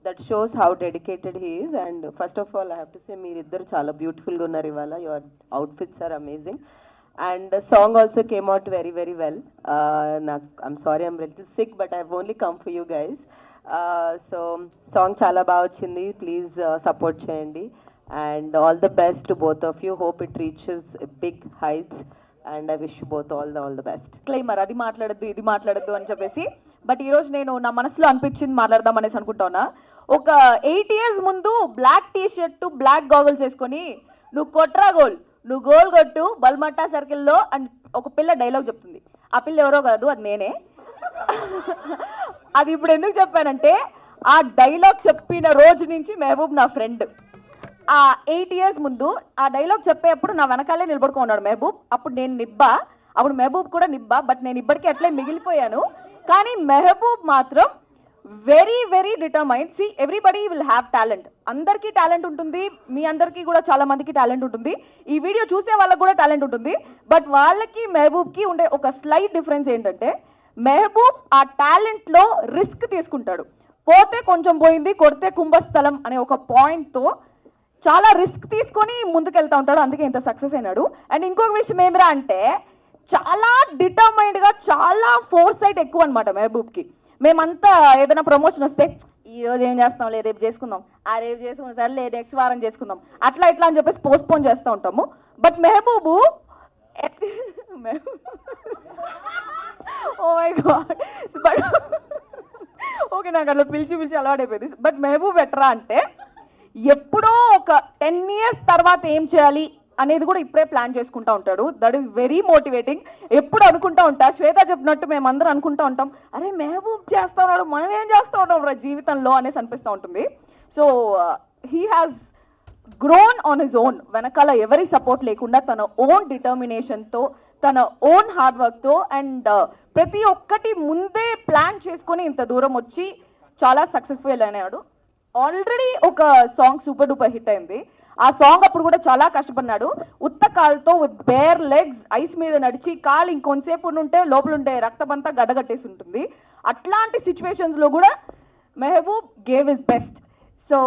that shows how dedicated he is. And first of all I have to say మీరిద్దరు చాలా బ్యూటిఫుల్గా ఉన్నారు ఇవాళ. Your outfits are amazing and song also came out very well. నాకు I'm sorry I'm little sick but I only come for you guys. So song చాలా బాగా వచ్చింది. Please support చేయండి and all the best to both of you. Hope it reaches big heights and I wish both all the best. Claymore అది మాట్లాడద్దు ఇది మాట్లాడద్దు అని చెప్పేసి, బట్ ఈరోజు నేను నా మనసులో అనిపించింది మాట్లాడదాం అనేసి అనుకుంటున్నా. ఒక 8 years ముందు black T shirt black goggles వేసుకొని నువ్వు కొట్రా గోల్, నువ్వు గోల్ కొట్టు బల్మట్టా సర్కిల్లో అని ఒక పిల్ల డైలాగ్ చెప్తుంది. ఆ పిల్ల ఎవరో కాదు, అది నేనే. అది ఇప్పుడు ఎందుకు చెప్పానంటే ఆ డైలాగ్ చెప్పిన రోజు నుంచి మెహబూబ్ నా ఫ్రెండ్. ఆ 8 years ముందు ఆ డైలాగ్ చెప్పేటప్పుడు నా వెనకాలే నిలబడుకున్నాడు మెహబూబ్. అప్పుడు నేను నిబ్బా, అప్పుడు మెహబూబ్ కూడా నిబ్బా, బట్ నేను ఇప్పటికీ అట్లే మిగిలిపోయాను. కానీ మెహబూబ్ మాత్రం very determined. See everybody will have talent. అందరికీ టాలెంట్ ఉంటుంది, మీ అందరికీ కూడా చాలా మందికి టాలెంట్ ఉంటుంది, ఈ వీడియో చూసే వాళ్ళకి కూడా టాలెంట్ ఉంటుంది. బట్ వాళ్ళకి మెహబూబ్కి ఉండే ఒక స్లైట్ డిఫరెన్స్ ఏంటంటే మెహబూబ్ ఆ టాలెంట్లో రిస్క్ తీసుకుంటాడు. పోతే కొంచెం పోయింది, కొడితే కుంభస్థలం అనే ఒక పాయింట్తో చాలా రిస్క్ తీసుకొని ముందుకెళ్తా ఉంటాడు, అందుకే ఇంత సక్సెస్ అయినాడు. అండ్ ఇంకొక విషయం ఏమిరా అంటే చాలా డిటర్మైన్డ్గా, చాలా ఫోర్సైట్ ఎక్కువ అనమాట మెహబూబ్కి. మేమంతా ఏదైనా ప్రమోషన్ వస్తే ఈరోజు ఏం చేస్తాం, లేదు రేపు చేసుకుందాం, ఆ రేపు చేసుకుందాం, సరే లేదు నెక్స్ట్ వారం చేసుకుందాం, అట్లా ఇట్లా అని చెప్పేసి పోస్ట్పోన్ చేస్తూ ఉంటాము. But Mehaboob oh my god, but okay నాకు అట్లా పిలిచి అలవాటైపోయింది. బట్ మెహబూబ్ ఎట్రా అంటే ఎప్పుడో ఒక 10 years తర్వాత ఏం చేయాలి అనేది కూడా ఇప్పుడే ప్లాన్ చేసుకుంటూ ఉంటాడు. That is very motivating. ఎప్పుడు అనుకుంటూ ఉంటా, శ్వేత చెప్పినట్టు మేమందరం అనుకుంటూ ఉంటాం, అరే మెహబూబ్ చేస్తూ ఉన్నాడు, మనం ఏం చేస్తూ ఉంటాం రా జీవితంలో అనేసి అనిపిస్తూ ఉంటుంది. So he has grown on his own. వెనకాల ఎవరి సపోర్ట్ లేకుండా తన ఓన్ డిటర్మినేషన్తో, తన ఓన్ హార్డ్ వర్క్తో అండ్ ప్రతి ఒక్కటి ముందే ప్లాన్ చేసుకొని ఇంత దూరం వచ్చి చాలా సక్సెస్ఫుల్ అయినాడు. ఆల్రెడీ ఒక సాంగ్ సూపర్ డూపర్ హిట్ అయింది. ఆ సాంగ్ అప్పుడు కూడా చాలా కష్టపడినాడు. ఉత్త కాలుతో విత్ బేర్ లెగ్స్ ఐస్ మీద నడిచి కాలు ఇంకొంతసేపు ఉంటే లోపల ఉండే రక్తమంతా గడ్డగట్టేసి ఉంటుంది. అట్లాంటి సిచ్యువేషన్స్లో కూడా Mehboob gave his best. So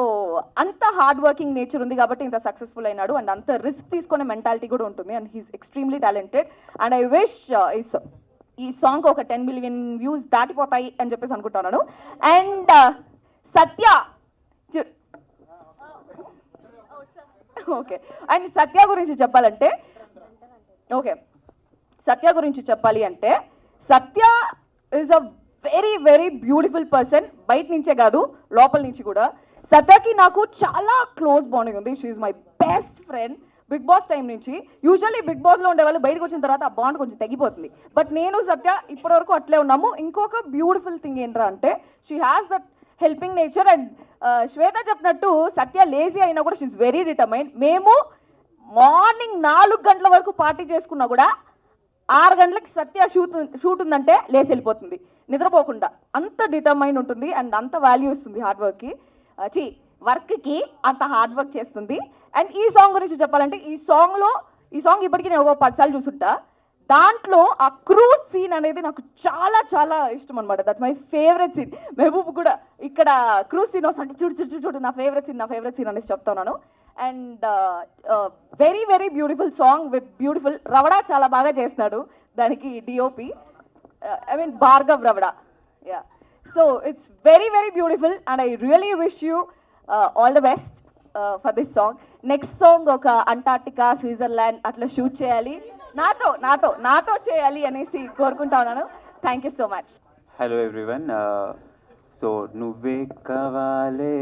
అంత హార్డ్ వర్కింగ్ నేచర్ ఉంది కాబట్టి ఇంత సక్సెస్ఫుల్ అయినాడు అండ్ అంత రిస్క్ తీసుకునే మెంటాలిటీ కూడా ఉంటుంది and he's extremely talented. And I wish ఈ సాంగ్ ఒక 10 million views దాటిపోతాయి అని చెప్పేసి అనుకుంటున్నాను. And Satya, okay, and Satya గురించి చెప్పాలి అంటే Satya is a very beautiful person. బయట నుంచే కాదు లోపల నుంచి కూడా. సత్యకి నాకు చాలా క్లోజ్ బాండింగ్ ఉంది. She's my best friend Bigg Boss time నుంచి. యూజువల్లీ బిగ్ బాస్లో ఉండే వాళ్ళు బయటకు వచ్చిన తర్వాత ఆ బాండ్ కొంచెం తగ్గిపోతుంది. బట్ నేను సత్య ఇప్పటివరకు అట్లే ఉన్నాము. ఇంకొక బ్యూటిఫుల్ థింగ్ ఏంట్రా అంటే she has that helping nature. And Shweta చెప్పినట్టు సత్య లేజీ అయినా కూడా షీఈ్ వెరీ డిటర్మైన్డ్. మేము మార్నింగ్ 4 గంటల వరకు పార్టీ చేసుకున్నా కూడా 6 గంటలకి సత్య షూట్ ఉందంటే లేచి వెళ్ళిపోతుంది నిద్రపోకుండా. అంత డిటర్మైన్ ఉంటుంది అండ్ అంత వాల్యూ ఇస్తుంది హార్డ్ వర్క్కి, వర్క్కి అంత హార్డ్ వర్క్ చేస్తుంది. అండ్ ఈ సాంగ్ గురించి చెప్పాలంటే ఈ సాంగ్ ఇప్పటికీ నేను ఒక 10 సార్లు చూసుంటా. దాంట్లో ఆ క్రూజ్ సీన్ అనేది నాకు చాలా చాలా ఇష్టం అనమాట. That's my favourite scene. Mehaboob కూడా ఇక్కడ క్రూజ్ సీన్ వస్తుంటే చూడు చూడు చూడు నా ఫేవరెట్ సీన్ అనేసి చెప్తున్నాను. And very very beautiful song with beautiful Ravada చాలా బాగా చేస్తున్నాడు దానికి DOP, I mean Bhargav Ravada. Yeah, so it's very very beautiful and I really wish you all the best for this song. Next song ఒక Antarctica Switzerland అట్లా shoot చేయాలి, నాతో చేయాలి అనేసి కోరుకుంటా ఉన్నాను. Thank you so much. Hello everyone. So నువ్వే కావాలే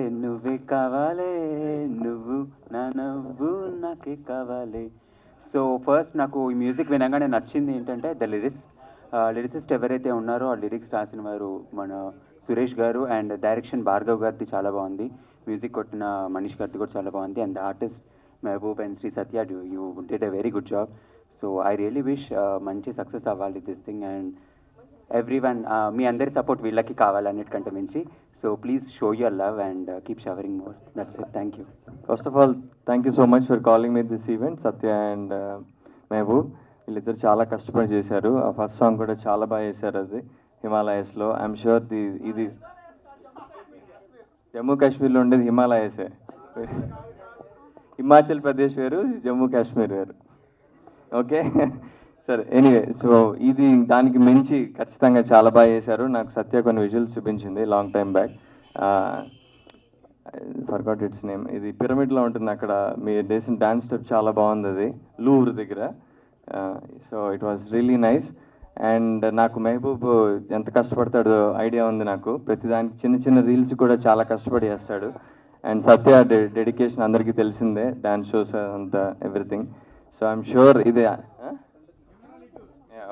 నువ్వు నా నవ్వు నాకే కావాలి. సో ఫస్ట్ నాకు ఈ మ్యూజిక్ వినగానే నచ్చింది ఏంటంటే ద లిరిసిస్ట్ ఎవరైతే ఉన్నారో ఆ లిరిక్స్ రాసిన వారు మన సురేష్ గారు. అండ్ డైరెక్షన్ భార్గవ్ గారిది చాలా బాగుంది, మ్యూజిక్ కొట్టిన మనీష్ గారిది కూడా చాలా బాగుంది. And artist Mehaboob and Sri Satya you did a very good job. So I really wish మంచి సక్సెస్ అవ్వాలి దిస్ థింగ్. అండ్ ఎవ్రీవన్ మీ అందరి సపోర్ట్ వీళ్ళకి కావాలన్నిటికంటే మించి. So please show your love and keep showering more. That's it. Thank you. First of all thank you so much for calling me this event. Satya and Mehaboob వీళ్ళిద్దరు చాలా కష్టపడి చేశారు. ఆ ఫస్ట్ సాంగ్ కూడా చాలా బాగా చేశారు, అది హిమాలయస్లో. ఐఎమ్ షూర్ ఇది జమ్మూ కాశ్మీర్లో ఉండేది హిమాలయసే, హిమాచల్ ప్రదేశ్ వేరు, జమ్మూ కాశ్మీర్ వేరు. ఓకే సరే, ఎనీవే. సో ఇది దానికి మించి ఖచ్చితంగా చాలా బాగా చేశారు. నాకు సత్య కొన్ని విజువల్స్ చూపించింది long time back. Forgot its name. ఇది పిరమిడ్లో ఉంటుంది అక్కడ మీరు చేసిన డాన్స్ స్టెప్ చాలా బాగుంది, అది లూర్ దగ్గర. So it was really nice. And నాకు మెహబూబ్ ఎంత కష్టపడతాడో ఐడియా ఉంది నాకు. ప్రతిదానికి చిన్న చిన్న రీల్స్ కూడా చాలా కష్టపడి చేస్తాడు. అండ్ సత్య డెడికేషన్ అందరికీ తెలిసిందే, డాన్స్ షోస్ అంతా ఎవ్రీథింగ్. సో ఐఎమ్ షూర్ ఇదే.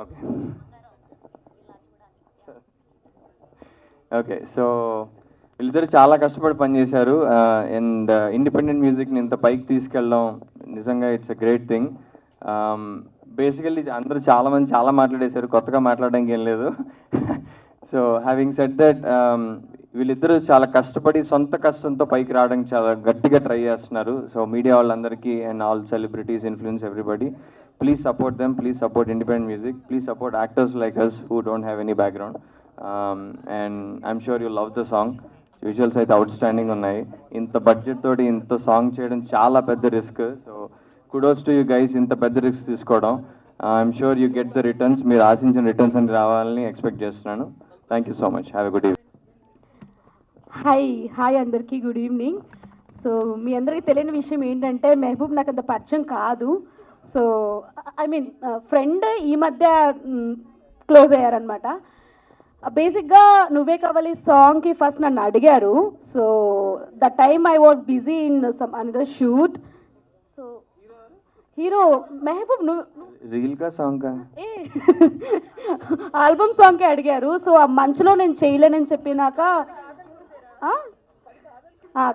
ఓకే ఓకే సో వీళ్ళిద్దరు చాలా కష్టపడి పనిచేశారు. అండ్ ఇండిపెండెంట్ మ్యూజిక్ని ఇంత పైకి తీసుకెళ్ళడం నిజంగా it's a great thing. Basically అందరూ చాలామంది చాలా మాట్లాడేశారు, కొత్తగా మాట్లాడడానికి ఏం లేదు. సో హ్యావింగ్ సెడ్ దట్ వీళ్ళిద్దరూ చాలా కష్టపడి సొంత కష్టంతో పైకి రావడానికి చాలా గట్టిగా ట్రై చేస్తున్నారు. సో మీడియా వాళ్ళందరికీ and all celebrities, influence, everybody, please support them, please support independent music, please support actors like us who don't have any background. And I'm sure you love the song. Visuals అయితే out standing ఉన్నాయి. ఇంత budget తోటి ఇంత song చేయడం చాలా పెద్ద risk. So kudos to you guys, ఇంత పెద్ద రిస్క్ తీసుకోవడం. I'm sure you get the returns, మీరు ఆశించిన రిటర్న్స్ అని రావాలని ఎక్స్పెక్ట్ చేస్తున్నాను. Thank you so much. Have a good evening. Hi అందరికీ గుడ్ ఈవినింగ్. సో మీ అందరికీ తెలియని విషయం ఏంటంటే మెహబూబ్ నాకు అంత పరిచయం కాదు. సో ఐ మీన్ ఫ్రెండ్ ఈ మధ్య క్లోజ్ అయ్యారనమాట. బేసిక్గా నువ్వే కావాలి సాంగ్కి ఫస్ట్ నన్ను అడిగారు. So the time I was busy in some another shoot. So hero Mehboob రీల్గా సాంగ్ ఆల్బమ్ సాంగ్కి అడిగారు. సో ఆ మంచులో నేను చేయలేనని చెప్పినాక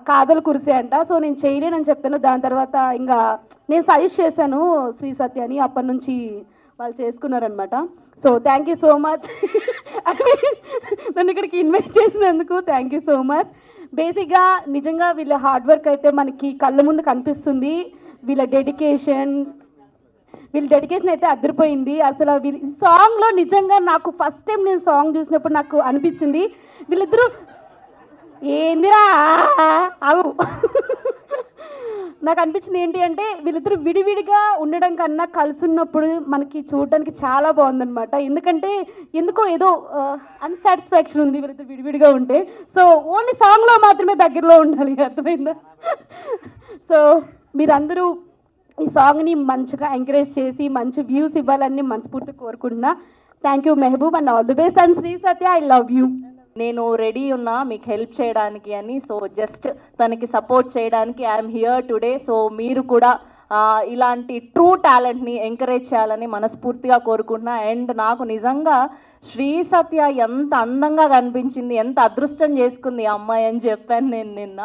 కాదలు కురిసే అంట. సో నేను చేయలేనని చెప్పాను. దాని తర్వాత ఇంకా నేను సజెస్ట్ చేశాను శ్రీ సత్యని, అప్పటి నుంచి వాళ్ళు చేసుకున్నారనమాట. So thank you so much. నన్ను ఇక్కడికి ఇన్వైట్ చేసినందుకు థ్యాంక్ యూ సో మచ్. బేసిక్గా నిజంగా వీళ్ళ హార్డ్ వర్క్ అయితే మనకి కళ్ళ ముందు కనిపిస్తుంది. వీళ్ళ డెడికేషన్ అయితే అదిరిపోయింది. అసలు వీళ్ళ సాంగ్లో నిజంగా నాకు ఫస్ట్ టైం నేను సాంగ్ చూసినప్పుడు నాకు అనిపించింది వీళ్ళిద్దరూ ఏందిరా అవు నాకు అనిపించింది ఏంటి అంటే వీళ్ళిద్దరూ విడివిడిగా ఉండడం కన్నా కలిసి ఉన్నప్పుడు మనకి చూడడానికి చాలా బాగుందనమాట. ఎందుకంటే ఎందుకో ఏదో అన్సాటిస్ఫాక్షన్ ఉంది వీళ్ళిద్దరు విడివిడిగా ఉంటే. సో ఓన్లీ సాంగ్లో మాత్రమే దగ్గరలో ఉండాలి, అర్థమైందా? సో మీరందరూ ఈ సాంగ్ని మంచిగా ఎంకరేజ్ చేసి మంచి వ్యూస్ ఇవ్వాలని మనస్ఫూర్తిగా కోరుకుంటున్నా. Thank you Mehaboob and all the best. And Sri Satya, I love you. నేను రెడీ ఉన్నా మీకు హెల్ప్ చేయడానికి అని. సో జస్ట్ తనకి సపోర్ట్ చేయడానికి ఐఎమ్ హియర్ టుడే. సో మీరు కూడా ఇలాంటి ట్రూ టాలెంట్ని ఎంకరేజ్ చేయాలని మనస్ఫూర్తిగా కోరుకుంటున్నా. అండ్ నాకు నిజంగా శ్రీ సత్య ఎంత అందంగా కనిపించింది, ఎంత అదృష్టం చేసుకుంది ఆ అమ్మాయి అని చెప్పాను నేను నిన్న.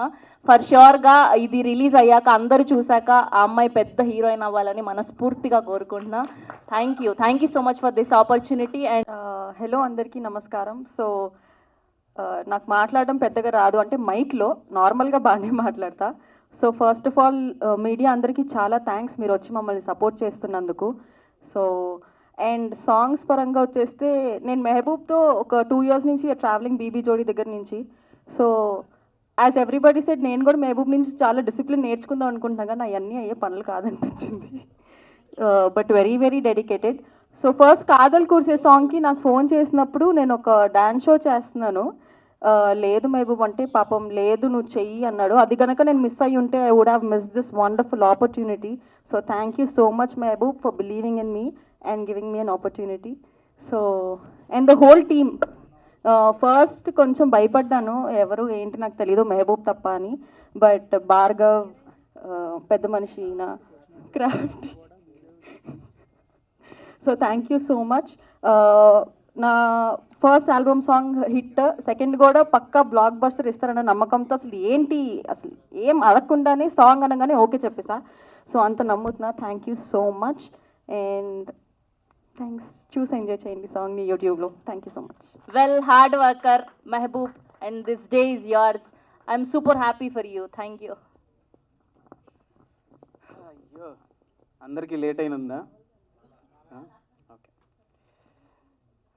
ఫర్ ష్యూర్గా ఇది రిలీజ్ అయ్యాక అందరూ చూశాక ఆ అమ్మాయి పెద్ద హీరోయిన్ అవ్వాలని మనస్ఫూర్తిగా కోరుకుంటున్నా. Thank you so much for this opportunity. And hello అందరికీ నమస్కారం. సో నాకు మాట్లాడడం పెద్దగా రాదు, అంటే మైక్లో నార్మల్గా బాగానే మాట్లాడతా. So first of all media అందరికీ చాలా థ్యాంక్స్, మీరు వచ్చి మమ్మల్ని సపోర్ట్ చేస్తున్నందుకు. సో అండ్ సాంగ్స్ పరంగా వచ్చేస్తే నేను మెహబూబ్తో ఒక 2 years నుంచి ట్రావెలింగ్ బీబీ జోడీ దగ్గర నుంచి. సో యాజ్ ఎవ్రీబడి సెడ్ నేను కూడా మెహబూబ్ నుంచి చాలా డిసిప్లిన్ నేర్చుకుందాం అనుకుంటున్నాను, కానీ అవన్నీ అయ్యే పనులు కాదనిపించింది. But very very dedicated. So first Kadhal Kurise సాంగ్కి నాకు ఫోన్ చేసినప్పుడు నేను ఒక డాన్స్ షో చేస్తున్నాను, లేదు మెహబూబ్ అంటే పాపం లేదు నువ్వు చెయ్యి అన్నాడు. అది కనుక నేను మిస్ అయ్యి ఉంటే I would have miss this wonderful opportunity. So thank you so much Mehaboob for believing in me and giving me an opportunity. So and the whole team, first కొంచెం భయపడ్డాను, ఎవరు ఏంటి నాకు తెలీదు మెహబూబ్ తప్ప అని. బట్ భార్గవ్, పెద్ద మనిషి నా craft, so thank you so much. నా first album song hit, second కూడా పక్కా బ్లాక్ బస్టర్ ఇస్తారన్న నమ్మకంతో అసలు ఏంటి అసలు ఏం అడగకుండానే సాంగ్ అనగానే ఓకే చెప్పేసా. సో అంత నమ్ముతున్నా. Thank you so much and thanks. చూసి ఎంజాయ్ చేయండి సాంగ్ని యూట్యూబ్లో. Thank you so much. Well hard worker Mehboob and this day is yours. I'm super happy for you. Thank you. అయ్యో అందరికీ లేట్ అయినందా? ఓకే,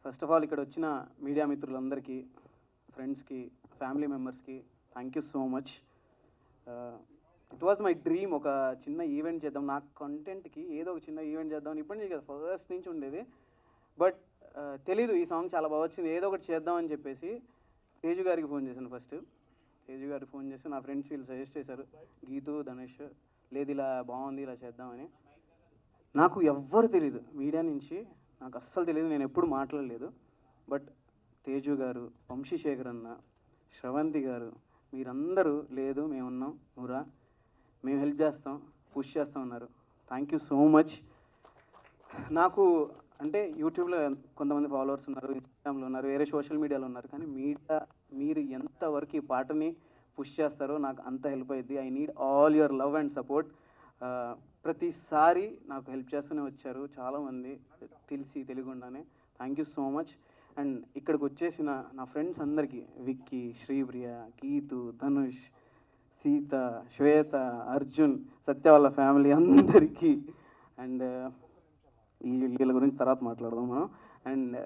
ఫస్ట్ ఆఫ్ ఆల్ ఇక్కడ వచ్చిన media మిత్రులందరికీ, ఫ్రెండ్స్కి, ఫ్యామిలీ మెంబర్స్కి thank you so much. It was my dream, ఒక చిన్న ఈవెంట్ చేద్దాం, నా కంటెంట్కి ఏదో ఒక చిన్న ఈవెంట్ చేద్దాం ఇప్పటి నుంచి కదా, ఫస్ట్ నుంచి ఉండేది. బట్ తెలీదు ఈ సాంగ్ చాలా బాగా వచ్చింది, ఏదో ఒకటి చేద్దాం అని చెప్పేసి తేజు గారికి ఫోన్ చేశాను. ఫస్ట్ తేజు గారికి ఫోన్ చేసి నా ఫ్రెండ్స్ వీళ్ళు సజెస్ట్ చేశారు, గీతు, ధనుష్, లేదు ఇలా బాగుంది ఇలా చేద్దామని. నాకు ఎవ్వరు తెలీదు మీడియా నుంచి, నాకు అస్సలు తెలియదు, నేను ఎప్పుడు మాట్లాడలేదు. బట్ తేజు గారు, వంశీశేఖర్ అన్న, శ్రవంతి గారు, మీరందరూ లేదు మేమున్నాం నువ్వురా, మేము హెల్ప్ చేస్తాం, పుష్ చేస్తాం అన్నారు. Thank you so much. నాకు అంటే యూట్యూబ్లో కొంతమంది ఫాలోవర్స్ ఉన్నారు, ఇన్స్టాగ్రామ్లో ఉన్నారు, వేరే సోషల్ మీడియాలో ఉన్నారు, కానీ మీరు ఎంతవరకు ఈ పాటని పుష్ చేస్తారో నాకు అంత హెల్ప్ అయ్యింది. I need all your love and support. ప్రతిసారి నాకు హెల్ప్ చేస్తూనే వచ్చారు చాలామంది, తెలిసి తెలియకుండానే. Thank you so much. And ఇక్కడికి వచ్చేసిన నా ఫ్రెండ్స్ అందరికీ, విక్కీ, శ్రీప్రియ, గీతు, ధనుష్, సీత, శ్వేత, అర్జున్, సత్య వాళ్ళ ఫ్యామిలీ అందరికీ, అండ్ వీళ్ళ గురించి తర్వాత మాట్లాడదాం మనం. అండ్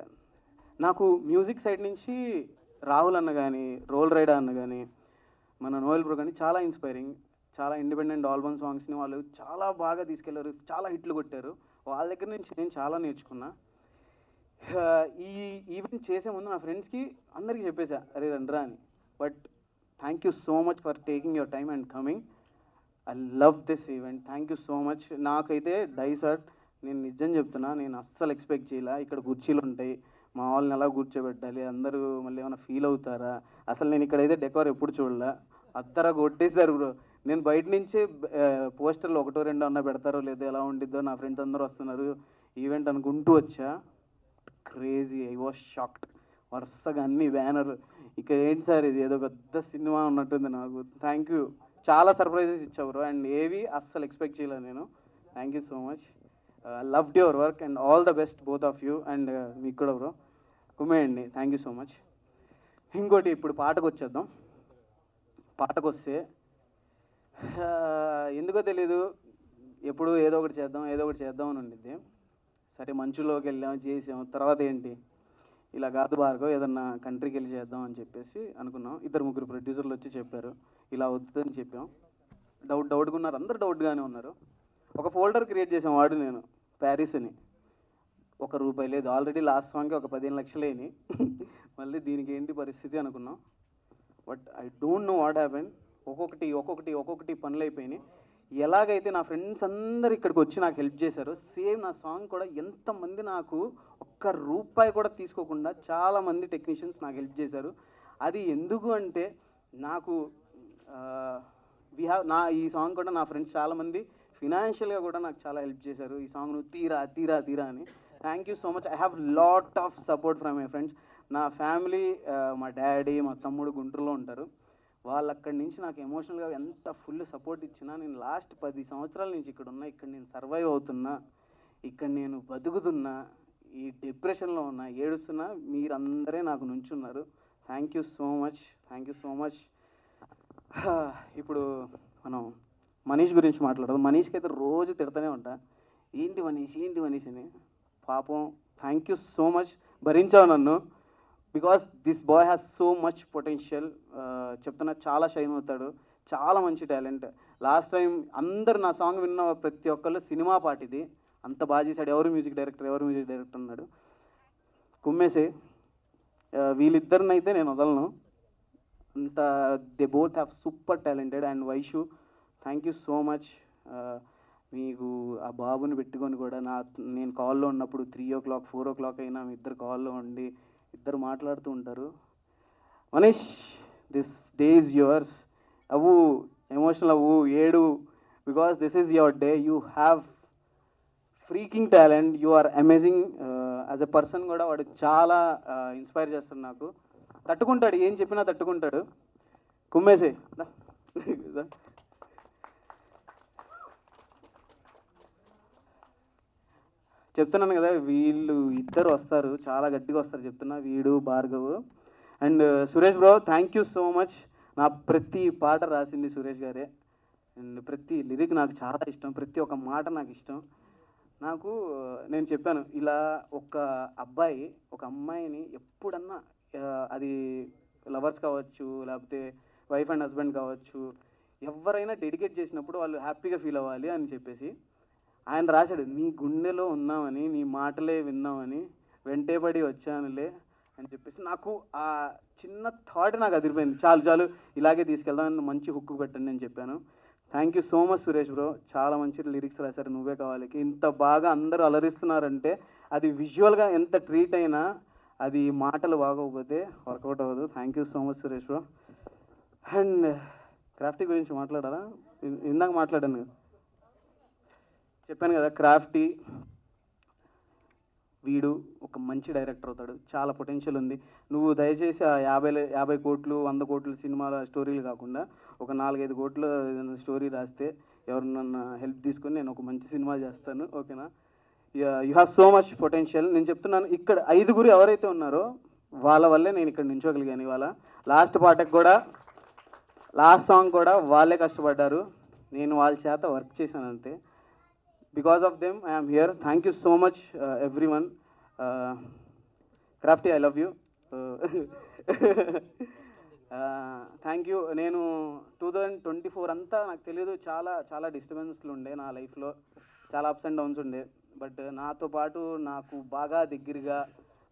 నాకు మ్యూజిక్ సైడ్ నుంచి రాహుల్ అన్న కానీ, రోల్ రైడర్ అన్న కానీ, మన నోయల్ బ్రో కానీ చాలా ఇన్స్పైరింగ్. చాలా ఇండిపెండెంట్ ఆల్బమ్ సాంగ్స్ని వాళ్ళు చాలా బాగా తీసుకెళ్లారు, చాలా హిట్లు కొట్టారు. వాళ్ళ దగ్గర నుంచి నేను చాలా నేర్చుకున్నా. ఈ ఈవెంట్ చేసే ముందు నా ఫ్రెండ్స్కి అందరికీ చెప్పేసా, అరే రండ్రా అని. But thank you so much for taking your time and coming. I love this event. Thank you so much. నాకైతే డైసర్ట్, నేను నిజం చెప్తున్నా, నేను అస్సలు ఎక్స్పెక్ట్ చేయాల. ఇక్కడ కుర్చీలు ఉంటాయి, మా వాళ్ళని ఎలా కూర్చోబెట్టాలి, అందరూ మళ్ళీ ఏమైనా ఫీల్ అవుతారా, అసలు నేను ఇక్కడైతే డెకోర్ ఎప్పుడు చూడలే, అద్దరా కొట్టేశారు బ్రో. నేను బయట నుంచి పోస్టర్లు 1-2 అన్న పెడతారో లేదో ఎలా ఉండిద్దో, నా ఫ్రెండ్స్ అందరూ వస్తున్నారు ఈవెంట్ అనుకుంటూ వచ్చా. Crazy, I was shocked. వరుసగా అన్ని బ్యానర్, ఇక ఏంటి సార్ ఇది ఏదో పెద్ద సినిమా ఉన్నట్టుంది నాకు. థ్యాంక్ యూ, చాలా సర్ప్రైజెస్ ఇచ్చావు బ్రో, అండ్ ఏవి అస్సలు ఎక్స్పెక్ట్ చేయలేదు నేను. Thank you so much. Loved your work and all the best both of you. And మీకు కూడా బ్రో కుమేయండి. Thank you so much. ఇంకోటి, ఇప్పుడు పాటకు వచ్చేద్దాం. పాటకు వస్తే ఎందుకో తెలీదు, ఎప్పుడు ఏదో ఒకటి చేద్దాం అని ఉండిద్ది. సరే మంచులోకి వెళ్ళాం, చేసాం, తర్వాత ఏంటి ఇలా కాదు భార్గవ్, ఏదన్నా కంట్రీకి వెళ్ళి చేద్దాం అని చెప్పేసి అనుకున్నాం. 2-3 ప్రొడ్యూసర్లు వచ్చి చెప్పారు ఇలా వద్దని చెప్పాం. డౌట్గా ఉన్నారు, అందరు డౌట్గానే ఉన్నారు. ఒక ఫోల్డర్ క్రియేట్ చేసాం, వాడు నేను, ప్యారిస్ అని. ₹1 లేదు, ఆల్రెడీ లాస్ట్ సాంగ్కి ఒక 15 లక్షలు అయినాయి. మళ్ళీ దీనికి ఏంటి పరిస్థితి అనుకున్నాం. But I don't know what happen. ఒక్కొక్కటి పనులు అయిపోయినాయి. ఎలాగైతే నా ఫ్రెండ్స్ అందరు ఇక్కడికి వచ్చి నాకు హెల్ప్ చేశారు, సేమ్ నా సాంగ్ కూడా ఎంతమంది నాకు ₹1 కూడా తీసుకోకుండా చాలామంది టెక్నీషియన్స్ నాకు హెల్ప్ చేశారు. అది ఎందుకు అంటే నాకు ఈ సాంగ్ కూడా నా ఫ్రెండ్స్ చాలామంది ఫినాన్షియల్గా కూడా నాకు చాలా హెల్ప్ చేశారు. ఈ సాంగ్ నువ్వు తీరా తీరా తీరా అని. Thank you so much. I have lot of support from my friends. నా ఫ్యామిలీ, మా డాడీ, మా తమ్ముడు గుంటూరులో ఉంటారు. వాళ్ళు అక్కడి నుంచి నాకు ఎమోషనల్గా ఎంత ఫుల్ సపోర్ట్ ఇచ్చినా, నేను లాస్ట్ 10 సంవత్సరాల నుంచి ఇక్కడ ఉన్నా, ఇక్కడ నేను సర్వైవ్ అవుతున్నా, ఇక్కడ నేను బతుకుతున్నా, ఈ డిప్రెషన్లో ఉన్నా, ఏడుస్తున్నా, మీరందరే నాకు నుంచున్నారు. Thank you so much, thank you so much. ఇప్పుడు మనం మనీష్ గురించి మాట్లాడదాం. మనీష్కి అయితే రోజు తిడతానే ఉంటా, ఏంటి మనీష్ అని. పాపం థ్యాంక్ యూ సో మచ్, భరించావు నన్ను. Because this boy has so much potential. చెప్తున్నా, చాలా షైన్ అవుతాడు, చాలా మంచి టాలెంట్. లాస్ట్ టైం అందరు నా సాంగ్ విన్న ప్రతి ఒక్కళ్ళు సినిమా పాట ఇది, అంత బాగా చేశాడు, ఎవరు మ్యూజిక్ డైరెక్టర్ అన్నాడు. కుమ్మేసే వీళ్ళిద్దరినైతే నేను వదలను, అంత they both have super talented. And Vaishu, thank you so much. మీకు ఆ బాబుని పెట్టుకొని కూడా నేను కాల్లో ఉన్నప్పుడు 3 o'clock 4 o'clock అయినా మీ ఇద్దరు కాల్లో ఉండి ఇద్దరు మాట్లాడుతూ ఉంటారు. Manish, this day is yours. అవ్వు, ఎమోషనల్ అవ్వు, ఏడు, because this is your day. You have freaking talent, you are amazing. As a person కూడా వాడు చాలా ఇన్స్పైర్ చేస్తాడు నాకు. తట్టుకుంటాడు, ఏం చెప్పినా తట్టుకుంటాడు. కుమ్మేసే చెప్తున్నాను కదా, వీళ్ళు ఇద్దరు వస్తారు, చాలా గట్టిగా వస్తారు చెప్తున్నా, వీడు Bhargav. And Suresh bro, thank you so much. నా ప్రతి పాట రాసింది సురేష్ గారే. అండ్ ప్రతి లిరిక్ నాకు చాలా ఇష్టం, ప్రతి ఒక్క మాట నాకు ఇష్టం. నాకు నేను చెప్పాను, ఇలా ఒక అబ్బాయి ఒక అమ్మాయిని ఎప్పుడన్నా, అది లవర్స్ కావచ్చు, లేకపోతే వైఫ్ అండ్ హస్బెండ్ కావచ్చు, ఎవరైనా డెడికేట్ చేసినప్పుడు వాళ్ళు హ్యాపీగా ఫీల్ అవ్వాలి అని చెప్పేసి ఆయన రాశాడు. నీ గుండెలో ఉన్నామని, నీ మాటలే విన్నామని, వెంటేపడి వచ్చానులే అని చెప్పేసి. నాకు ఆ చిన్న థాట్ నాకు అదిరిపోయింది. చాలు ఇలాగే తీసుకెళ్దాం, మంచి హుక్కు పెట్టండి అని చెప్పాను. Thank you so much Suresh bro, చాలా మంచి లిరిక్స్ రాశారు. నువ్వే కావాలి. ఇంత బాగా అందరూ అలరిస్తున్నారంటే అది విజువల్గా ఎంత ట్రీట్ అయినా, అది మాటలు బాగోకపోతే వర్కౌట్ అవ్వదు. Thank you so much Suresh bro. And Crafty గురించి మాట్లాడాలా? ఇందాక మాట్లాడాను, చెప్పాను కదా, క్రాఫ్టీ వీడు ఒక మంచి డైరెక్టర్ అవుతాడు, చాలా పొటెన్షియల్ ఉంది. నువ్వు దయచేసి ఆ 50 కోట్లు 100 కోట్ల సినిమాల స్టోరీలు కాకుండా ఒక 4-5 కోట్ల స్టోరీ రాస్తే ఎవరినన్నా హెల్ప్ తీసుకొని నేను ఒక మంచి సినిమా చేస్తాను, ఓకేనా? You have so much potential. నేను చెప్తున్నాను, ఇక్కడ 5 ఎవరైతే ఉన్నారో వాళ్ళ వల్లే నేను ఇక్కడ నించోగలిగాను ఇవాళ. లాస్ట్ పాటకు కూడా, లాస్ట్ సాంగ్ కూడా వాళ్ళే కష్టపడ్డారు, నేను వాళ్ళ చేత వర్క్ చేశాను అంతే. Because of them I am here. Thank you so much everyone. Crafty, I love you. Thank you. నేను 2024 అంతా నాకు తెలియదు, చాలా డిస్టర్బెన్స్లు ఉండే నా లైఫ్లో, చాలా అప్స్ అండ్ డౌన్స్ ఉండే. బట్ నాతో పాటు నాకు బాగా దగ్గరగా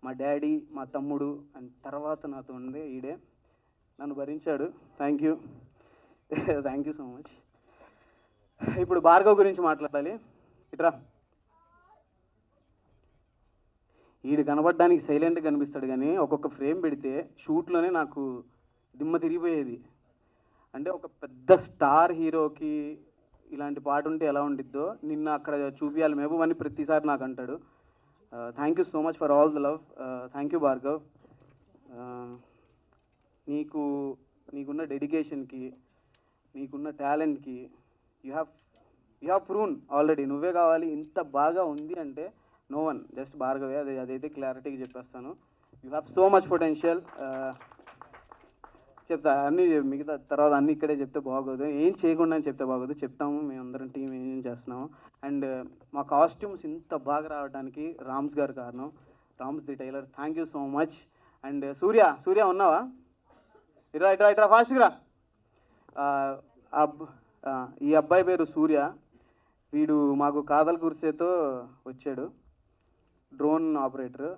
మా డాడీ, మా తమ్ముడు, అండ్ తర్వాత నాతో ఉండే ఈడే నన్ను భరించాడు. Thank you, thank you so much. ఇప్పుడు భార్గవ్ గురించి మాట్లాడాలి. ఇట్రా. ఈడు కనబడడానికి సైలెంట్గా కనిపిస్తాడు, కానీ ఒక్కొక్క ఫ్రేమ్ పెడితే షూట్లోనే నాకు దిమ్మ తిరిగిపోయేది. అంటే ఒక పెద్ద స్టార్ హీరోకి ఇలాంటి పాట ఉంటే ఎలా ఉండిద్దో నిన్న అక్కడ చూపించాలి మహబూబ్ అని ప్రతిసారి నాకు అంటాడు. Thank you so much for all the love. Thank you Bhargav. నీకున్న డెడికేషన్కి, నీకున్న టాలెంట్కి యూ హ్యావ్ ప్రూన్ ఆల్రెడీ. నువ్వే కావాలి. ఇంత బాగా ఉంది అంటే నో వన్, జస్ట్ భార్గవే. అదైతే క్లారిటీగా చెప్పేస్తాను. You have so much potential. చెప్తా అన్నీ, మిగతా తర్వాత అన్నీ ఇక్కడే చెప్తే బాగోదు, ఏం చేయకుండా అని చెప్తే బాగోదు. చెప్తాము, మేమందరం టీం ఏం చేస్తున్నాము. అండ్ మా కాస్ట్యూమ్స్ ఇంత బాగా రావడానికి రామ్స్ గారు కారణం, Rams the tailor. Thank you so much. And Surya ఉన్నావా? ఇట్రా ఫాస్ట్గా రా. ఈ అబ్బాయి పేరు సూర్య. వీడు మాకు కాదల్ కుర్సేతో వచ్చాడు, డ్రోన్ ఆపరేటర్.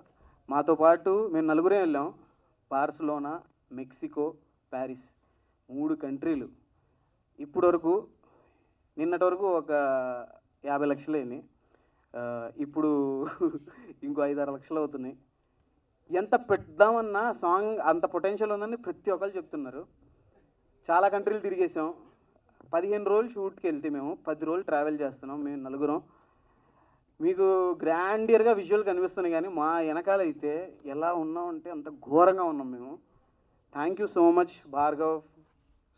మాతో పాటు మేము 4 వెళ్ళాం. Barcelona, Mexico, Paris, 3 కంట్రీలు. ఇప్పటి వరకు, నిన్నటి వరకు ఒక 50 లక్షలు అయినాయి. ఇప్పుడు ఇంకో 5-6 లక్షలు అవుతున్నాయి. ఎంత పెడదామన్నా సాంగ్ అంత పొటెన్షియల్ ఉందని ప్రతి ఒక్కరు చెప్తున్నారు. చాలా కంట్రీలు తిరిగేసాం. 15 రోజులు షూట్కి వెళ్తే మేము 10 రోజులు ట్రావెల్ చేస్తున్నాం మేము నలుగురం. మీకు గ్రాండియర్గా విజువల్ కనిపిస్తున్నాయి కానీ మా వెనకాల అయితే ఎలా ఉన్నామంటే అంత ఘోరంగా ఉన్నాం మేము. Thank you so much Bhargav,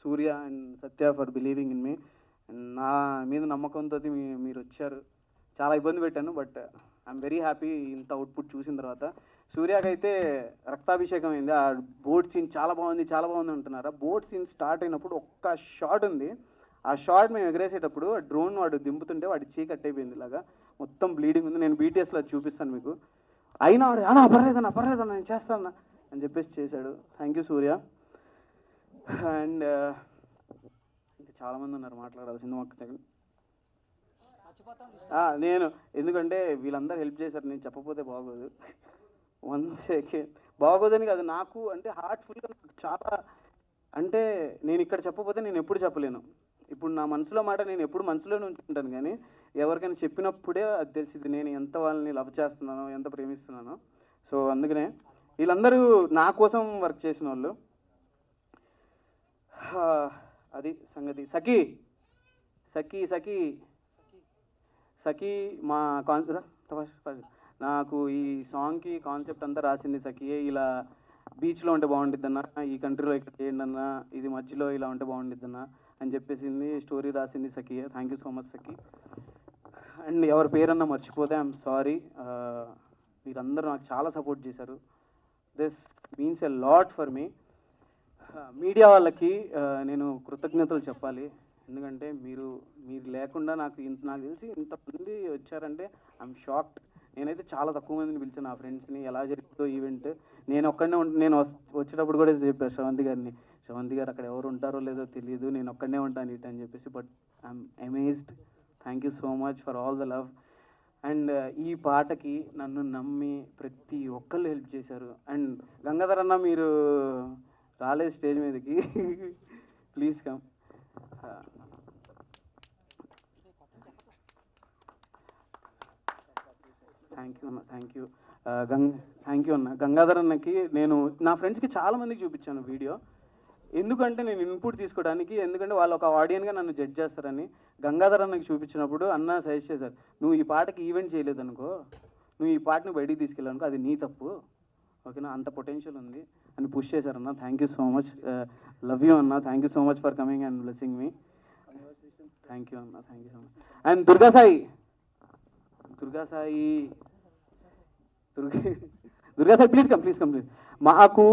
Surya and Satya for believing in మీ. నా మీద నమ్మకంతో మీరు వచ్చారు. చాలా ఇబ్బంది పెట్టాను, బట్ ఐఎమ్ వెరీ హ్యాపీ ఇంత అవుట్పుట్ చూసిన తర్వాత. సూర్యకైతే రక్తాభిషేకం అయింది. ఆ బోట్ సీన్ చాలా బాగుంది అంటున్నారు. ఆ బోట్ సీన్ స్టార్ట్ అయినప్పుడు ఒక్క షాట్ ఉంది. ఆ షాట్ మేము ఎగరేసేటప్పుడు ఆ డ్రోన్ వాడు దింపుతుంటే వాడి చేయి కట్ అయిపోయింది, ఇలాగా మొత్తం బ్లీడింగ్ ఉంది. నేను బీటీఎస్లో చూపిస్తాను మీకు. అయినా వాడు అన్నా పర్లేదన్నా నేను చేస్తాను అని చెప్పేసి చేశాడు. Thank you Surya. అండ్ ఇంకా చాలామంది ఉన్నారు మాట్లాడాల్సింది. మాకు నేను ఎందుకంటే వీళ్ళందరూ హెల్ప్ చేశారు, నేను చెప్పకపోతే బాగోదు. 1 సెకండ్ బాగోదని కాదు, నాకు అంటే హార్ట్ఫుల్గా చాలా, అంటే నేను ఇక్కడ చెప్పకపోతే నేను ఎప్పుడు చెప్పలేను. ఇప్పుడు నా మనసులో మాట నేను ఎప్పుడు మనసులోనే ఉంచుకుంటాను, కానీ ఎవరికైనా చెప్పినప్పుడే అది తెలిసింది నేను ఎంత వాళ్ళని లవ్ చేస్తున్నానో, ఎంత ప్రేమిస్తున్నానో. సో అందుకనే వీళ్ళందరూ నా కోసం వర్క్ చేసిన వాళ్ళు. అది సంగతి. సఖీ మా నాకు ఈ సాంగ్కి కాన్సెప్ట్ అంతా రాసింది సఖియే. ఇలా బీచ్లో ఉంటే బాగుండిద్దన్నా, ఈ కంట్రీలో ఇక్కడ చేయండి అన్నా, ఇది మధ్యలో ఇలా ఉంటే బాగుండిద్దన్నా అని చెప్పేసింది. స్టోరీ రాసింది సఖియే. Thank you so much Sakhi. And ఎవరి పేరన్నా మర్చిపోతే ఐఎమ్ సారీ. మీరందరూ నాకు చాలా సపోర్ట్ చేశారు. This means a lot for me. Media వాళ్ళకి నేను కృతజ్ఞతలు చెప్పాలి. ఎందుకంటే మీరు లేకుండా నాకు తెలిసి ఇంతమంది వచ్చారంటే ఐఎమ్ షాక్డ్. నేనైతే చాలా తక్కువ మందిని పిలిచాను నా ఫ్రెండ్స్ని. ఎలా జరిగిందో ఈవెంట్ నేను ఒక్కడనే నేను వచ్చేటప్పుడు కూడా చెప్పాను శ్రవంతి గారు అక్కడ ఎవరు ఉంటారో లేదో తెలియదు, నేను ఒక్కడనే ఉంటాను ఇటు అని చెప్పేసి. But I'm amazed. Thank you so much for all the love. And ఈ పాటకి నన్ను నమ్మి ప్రతి ఒక్కళ్ళు హెల్ప్ చేశారు. అండ్ గంగాధర్ అన్న మీరు రాలేదు స్టేజ్ మీదకి, ప్లీజ్ కమ్. థ్యాంక్ యూ అన్న. గంగాధర్ అన్నకి నేను నా ఫ్రెండ్స్కి చాలా మందికి చూపించాను వీడియో. ఎందుకంటే నేను ఇన్పుట్ తీసుకోవడానికి, ఎందుకంటే వాళ్ళు ఒక ఆడియన్గా నన్ను జడ్జ్ చేస్తారని. గంగాధర్ అన్నకి చూపించినప్పుడు అన్న సజెస్ట్ చేశారు, నువ్వు ఈ పాటకి ఈవెంట్ చేయలేదనుకో, నువ్వు ఈ పాటని బయటికి తీసుకెళ్ళానుకో అది నీ తప్పు, ఓకేనా, అంత పొటెన్షియల్ ఉంది అని పుష్ చేశారన్న. Thank you so much. Love you అన్న. Thank you so much for coming and blessing me. Thank you అన్న. Thank you so much. And Durgasai please come. మాకు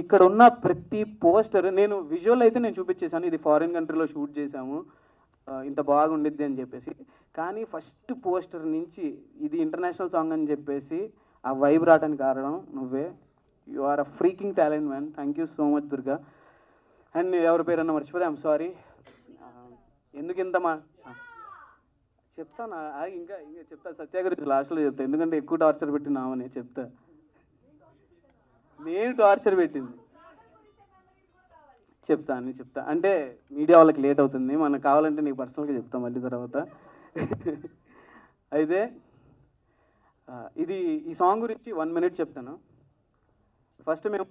ఇక్కడ ఉన్న ప్రతి పోస్టర్, నేను విజువల్ అయితే నేను చూపించేశాను, ఇది ఫారిన్ కంట్రీలో షూట్ చేశాము, ఇంత బాగుండిద్ది అని చెప్పేసి. కానీ ఫస్ట్ పోస్టర్ నుంచి ఇది ఇంటర్నేషనల్ సాంగ్ అని చెప్పేసి ఆ వైబ్ రావడానికి కారణం నువ్వే. You are a freaking talent man. Thank you so much Durga. And ఎవరి పేరన్నా మర్చిపోతే ఐఎమ్ సారీ. ఎందుకు ఇంత చెప్తాను, ఇంకా చెప్తా. సత్య గురించి లాస్ట్లో చెప్తా, ఎందుకంటే ఎక్కువ టార్చర్ పెట్టినామని చెప్తా. నేను టార్చర్ పెట్టింది చెప్తా అంటే మీడియా వాళ్ళకి లేట్ అవుతుంది, మనకు కావాలంటే నీకు పర్సనల్గా చెప్తాం మళ్ళీ తర్వాత. అయితే ఈ సాంగ్ గురించి 1 minute చెప్తాను. ఫస్ట్ మేము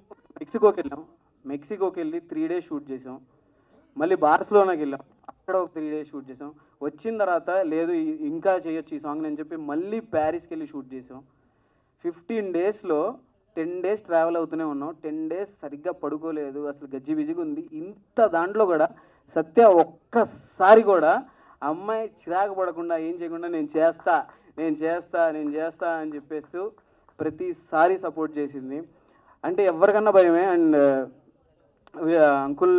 మెక్సికోకి వెళ్ళి 3 days షూట్ చేసాం. మళ్ళీ బార్సిలోనాకి వెళ్ళాం, అక్కడ ఒక 3 days షూట్ చేసాం. వచ్చిన తర్వాత లేదు ఇంకా చేయొచ్చు ఈ సాంగ్ అని చెప్పి మళ్ళీ ప్యారిస్కి వెళ్ళి షూట్ చేసాం. 15 daysలో 10 days ట్రావెల్ అవుతూనే ఉన్నాం. 10 days సరిగ్గా పడుకోలేదు, అసలు గజ్జి బిజిగా ఉంది. ఇంత దాంట్లో కూడా సత్య ఒక్కసారి కూడా అమ్మాయి చిరాకు పడకుండా ఏం చేయకుండా నేను చేస్తా అని చెప్పేస్తూ ప్రతిసారి సపోర్ట్ చేసింది. అంటే ఎవరికన్నా భయమే. అండ్ అంకుల్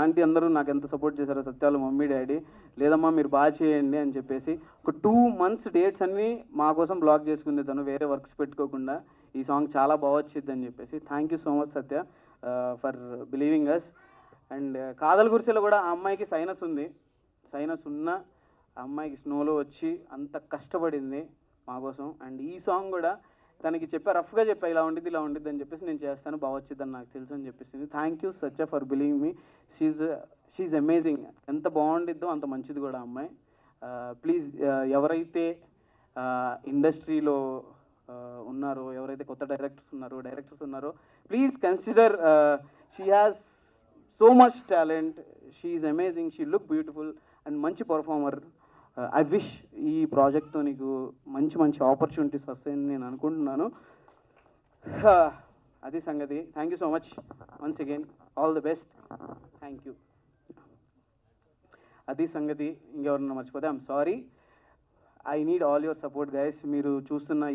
ఆంటీ అందరూ నాకు ఎంత సపోర్ట్ చేశారో, సత్యాలు మమ్మీ డాడీ, లేదమ్మా మీరు బాగా చేయండి అని చెప్పేసి ఒక 2 months డేట్స్ అన్నీ మా కోసం బ్లాక్ చేసుకుంది తను, వేరే వర్క్స్ పెట్టుకోకుండా. ఈ సాంగ్ చాలా బాగా వచ్చింది అని చెప్పేసి. Thank you so much Satya for believing us. And Kadhal గురిసెలో కూడా ఆ అమ్మాయికి సైనస్ ఉంది. సైనస్ ఉన్న ఆ అమ్మాయికి స్నోలో వచ్చి అంత కష్టపడింది మా కోసం. అండ్ ఈ సాంగ్ కూడా తనకి రఫ్గా చెప్పా ఇలా ఉండిద్ది అని చెప్పేసి, నేను చేస్తాను బాగా వచ్చిద్దని నాకు తెలుసు అని చెప్పేసింది. Thank you Satya for believing me. She's amazing. ఎంత బాగుండిద్దో అంత మంచిది కూడా అమ్మాయి. ప్లీజ్ ఎవరైతే ఇండస్ట్రీలో ఉన్నారో, ఎవరైతే కొత్త డైరెక్టర్స్ ఉన్నారో please consider, she has so much talent, she is amazing, she look beautiful and మంచి పర్ఫార్మర్. ఐ విష్ ఈ ప్రాజెక్ట్తో నీకు మంచి ఆపర్చునిటీస్ వస్తాయని నేను అనుకుంటున్నాను. అది సంగతి. Thank you so much once again, all the best, thank you. అది సంగతి. ఇంకెవరన్నా మర్చిపోతే I'm sorry. I need all your support guys. మీరు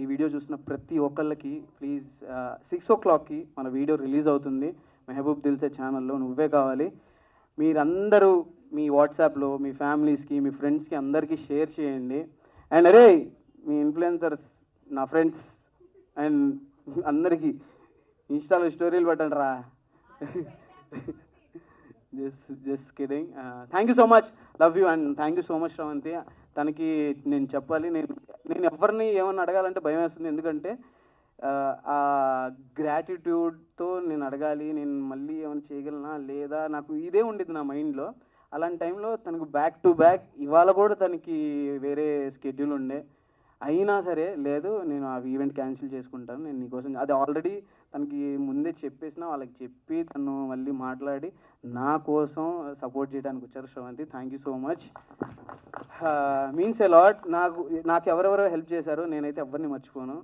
ఈ వీడియో చూస్తున్న ప్రతి ఒక్కళ్ళకి ప్లీజ్ 6 o'clockకి మన వీడియో రిలీజ్ అవుతుంది మెహబూబ్ దిల్సే ఛానల్లో. నువ్వే కావాలి. మీరందరూ మీ వాట్సాప్లో మీ ఫ్యామిలీస్కి, మీ ఫ్రెండ్స్కి అందరికీ షేర్ చేయండి. అండ్ అరే మీ ఇన్ఫ్లుయెన్సర్స్, నా ఫ్రెండ్స్ అండ్ అందరికీ ఇన్స్టాలో స్టోరీలు పెట్టండి రా. Just kidding. Thank you so much, love you and thank you so much Sravanthi. తనకి నేను చెప్పాలి, నేను ఎవరిని ఏమన్నా అడగాలంటే భయం వేస్తుంది. ఎందుకంటే ఆ గ్రాటిట్యూడ్తో నేను అడగాలి, నేను మళ్ళీ ఏమైనా చేయగలనా లేదా, నాకు ఇదే ఉండేది నా మైండ్లో. అలాంటి టైంలో తనకు బ్యాక్ టు బ్యాక్ ఇవాళ కూడా తనకి వేరే స్కెడ్యూల్ ఉండే, అయినా సరే లేదు నేను ఆ ఈవెంట్ క్యాన్సిల్ చేసుకుంటాను, నేను నీకోసం. అది ఆల్రెడీ తనకి ముందే చెప్పేసిన, వాళ్ళకి చెప్పి తను మళ్ళీ మాట్లాడి నా కోసం సపోర్ట్ చేయడానికి వచ్చారు Sravanthi. Thank you so much, means a lot. నాకు ఎవరెవరో హెల్ప్ చేశారు, నేనైతే ఎవరిని మర్చిపోను.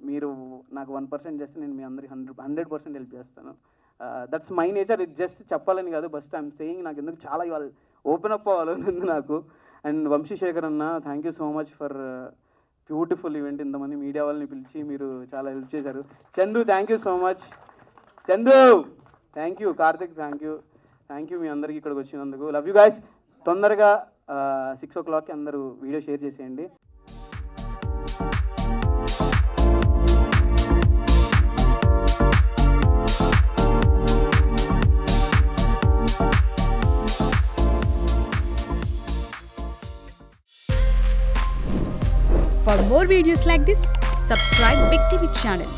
మీరు నాకు 1% చేస్తే నేను మీ అందరికి 100% హెల్ప్ చేస్తాను. That's my nature. ఇది జస్ట్ చెప్పాలని కాదు, బస్ట్ ఐఎమ్ సేయింగ్. నాకు ఎందుకు చాలా ఇవాళ ఓపెన్ అప్ అవ్వాలని నాకు. అండ్ వంశీశేఖర్ అన్న, thank you so much for beautiful event. ఇంతమంది మీడియా వాళ్ళని పిలిచి మీరు చాలా హెల్ప్ చేశారు. Chandu, thank you so much. Chandu thank you. Karthik thank you మీ అందరికీ ఇక్కడికి వచ్చినందుకు. Love you guys. తొందరగా 6 o'clockకి అందరూ వీడియో షేర్ చేసేయండి. For more videos like this, subscribe Big TV channel.